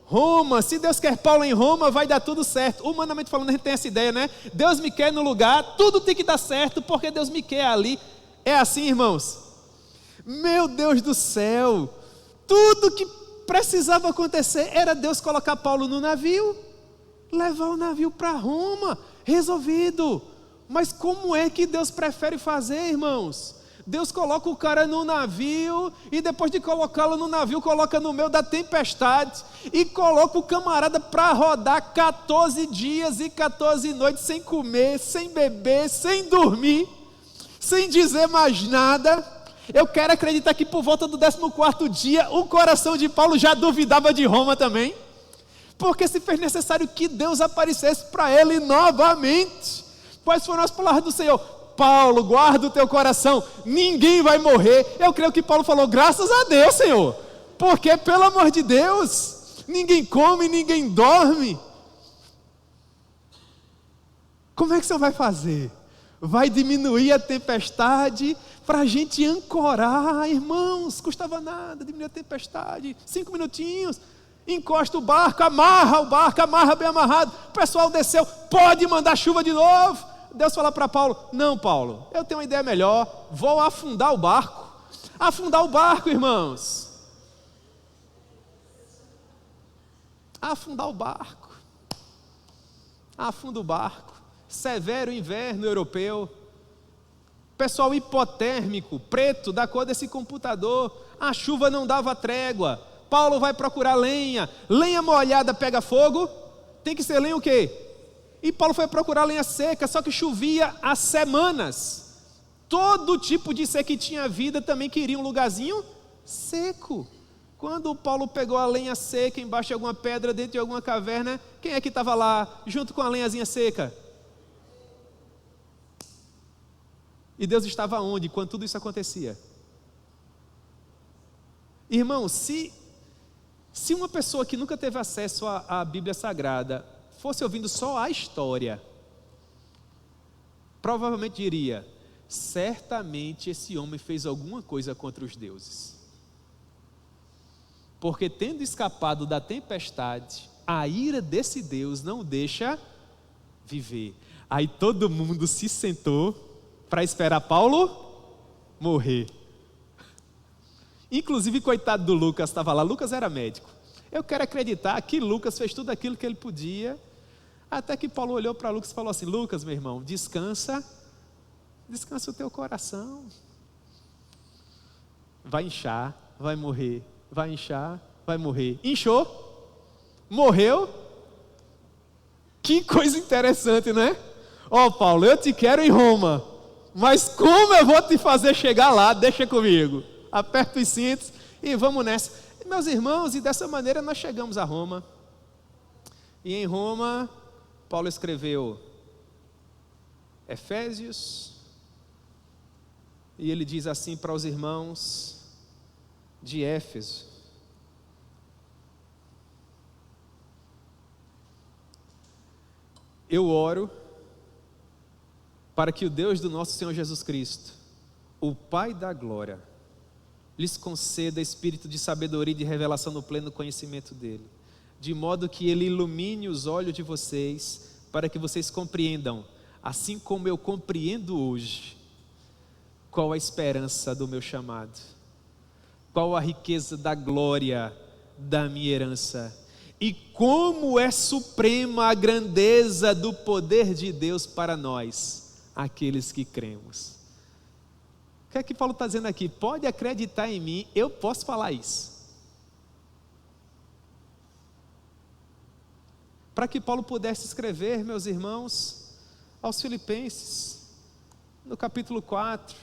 Roma. Se Deus quer Paulo em Roma, vai dar tudo certo. Humanamente falando, a gente tem essa ideia, né? Deus me quer no lugar, tudo tem que dar certo, porque Deus me quer ali. É assim, irmãos? Meu Deus do céu, tudo que precisava acontecer era Deus colocar Paulo no navio, levar o navio para Roma, resolvido. Mas como é que Deus prefere fazer, irmãos? Deus coloca o cara no navio e depois de colocá-lo no navio, coloca no meio da tempestade e coloca o camarada para rodar 14 dias e 14 noites sem comer, sem beber, sem dormir, sem dizer mais nada. Eu quero acreditar que por volta do 14º dia o coração de Paulo já duvidava de Roma também, porque se fez necessário que Deus aparecesse para ele novamente. Quais foram as palavras do Senhor? Paulo, guarda o teu coração, ninguém vai morrer. Eu creio que Paulo falou, graças a Deus, Senhor, porque pelo amor de Deus, ninguém come, ninguém dorme. Como é que você vai fazer? Vai diminuir a tempestade para a gente ancorar, irmãos, custava nada, diminuir a tempestade, 5 minutinhos, encosta o barco, amarra bem amarrado, o pessoal desceu, pode mandar chuva de novo. Deus fala para Paulo, não Paulo, eu tenho uma ideia melhor, vou afundar o barco, irmãos, afunda o barco, severo inverno europeu, pessoal hipotérmico, preto, da cor desse computador, a chuva não dava trégua, Paulo vai procurar lenha molhada pega fogo, tem que ser lenha o quê? E Paulo foi procurar lenha seca, só que chovia há semanas, todo tipo de ser que tinha vida também queria um lugarzinho seco. Quando Paulo pegou a lenha seca embaixo de alguma pedra, dentro de alguma caverna, quem é que estava lá, junto com a lenhazinha seca? E Deus estava onde quando tudo isso acontecia? Irmão, se uma pessoa que nunca teve acesso à Bíblia Sagrada fosse ouvindo só a história, provavelmente diria, certamente esse homem fez alguma coisa contra os deuses. Porque tendo escapado da tempestade, a ira desse Deus não o deixa viver. Aí todo mundo se sentou para esperar Paulo morrer. Inclusive, coitado do Lucas, estava lá, Lucas era médico. Eu quero acreditar que Lucas fez tudo aquilo que ele podia, até que Paulo olhou para Lucas e falou assim, Lucas, meu irmão, descansa o teu coração. Vai inchar, vai morrer, vai inchar, vai morrer. Inchou, morreu. Que coisa interessante, né? Ó, Paulo, eu te quero em Roma, mas como eu vou te fazer chegar lá? Deixa comigo. Aperta os cintos e vamos nessa. Meus irmãos, e dessa maneira nós chegamos a Roma. E em Roma, Paulo escreveu Efésios, e ele diz assim para os irmãos de Éfeso: eu oro para que o Deus do nosso Senhor Jesus Cristo, o Pai da glória, lhes conceda espírito de sabedoria e de revelação no pleno conhecimento dele, de modo que ele ilumine os olhos de vocês, para que vocês compreendam, assim como eu compreendo hoje, qual a esperança do meu chamado, qual a riqueza da glória da minha herança, e como é suprema a grandeza do poder de Deus para nós, aqueles que cremos. O que é que Paulo está dizendo aqui? Pode acreditar em mim, eu posso falar isso. Para que Paulo pudesse escrever, meus irmãos, aos Filipenses, no capítulo 4,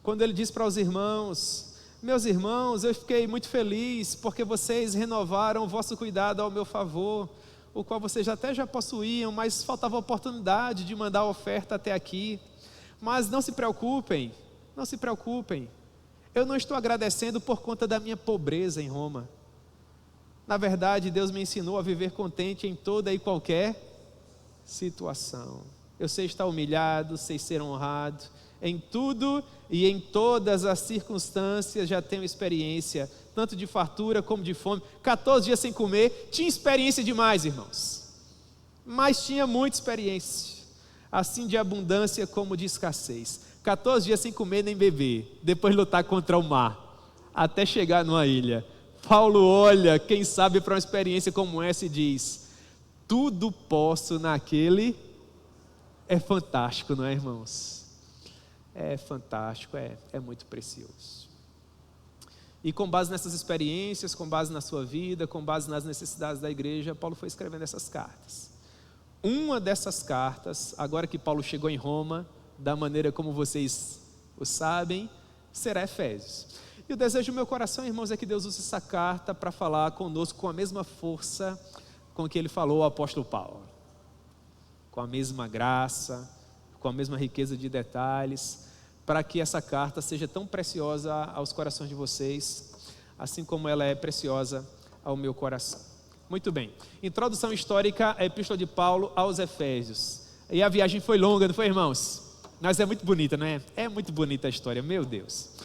quando ele diz para os irmãos: meus irmãos, eu fiquei muito feliz, porque vocês renovaram o vosso cuidado ao meu favor, o qual vocês até já possuíam, mas faltava oportunidade de mandar a oferta até aqui. Mas não se preocupem, eu não estou agradecendo por conta da minha pobreza em Roma. Na verdade, Deus me ensinou a viver contente em toda e qualquer situação. Eu sei estar humilhado, sei ser honrado, em tudo e em todas as circunstâncias já tenho experiência, tanto de fartura como de fome. 14 dias sem comer, tinha experiência demais, irmãos, mas tinha muita experiência, assim de abundância como de escassez. 14 dias sem comer nem beber, depois lutar contra o mar, até chegar numa ilha. Paulo olha, quem sabe, para uma experiência como essa e diz: tudo posso naquele. É fantástico, não é, irmãos? É fantástico, é muito precioso. E com base nessas experiências, com base na sua vida, com base nas necessidades da igreja, Paulo foi escrevendo essas cartas. Uma dessas cartas, agora que Paulo chegou em Roma, da maneira como vocês o sabem, será Efésios. E o desejo do meu coração, irmãos, é que Deus use essa carta para falar conosco com a mesma força com que ele falou ao apóstolo Paulo, com a mesma graça, com com a mesma riqueza de detalhes, para que essa carta seja tão preciosa aos corações de vocês, assim como ela é preciosa ao meu coração. Muito bem, introdução histórica à Epístola de Paulo aos Efésios. E a viagem foi longa, não foi, irmãos? Mas é muito bonita, não é? É muito bonita a história, meu Deus.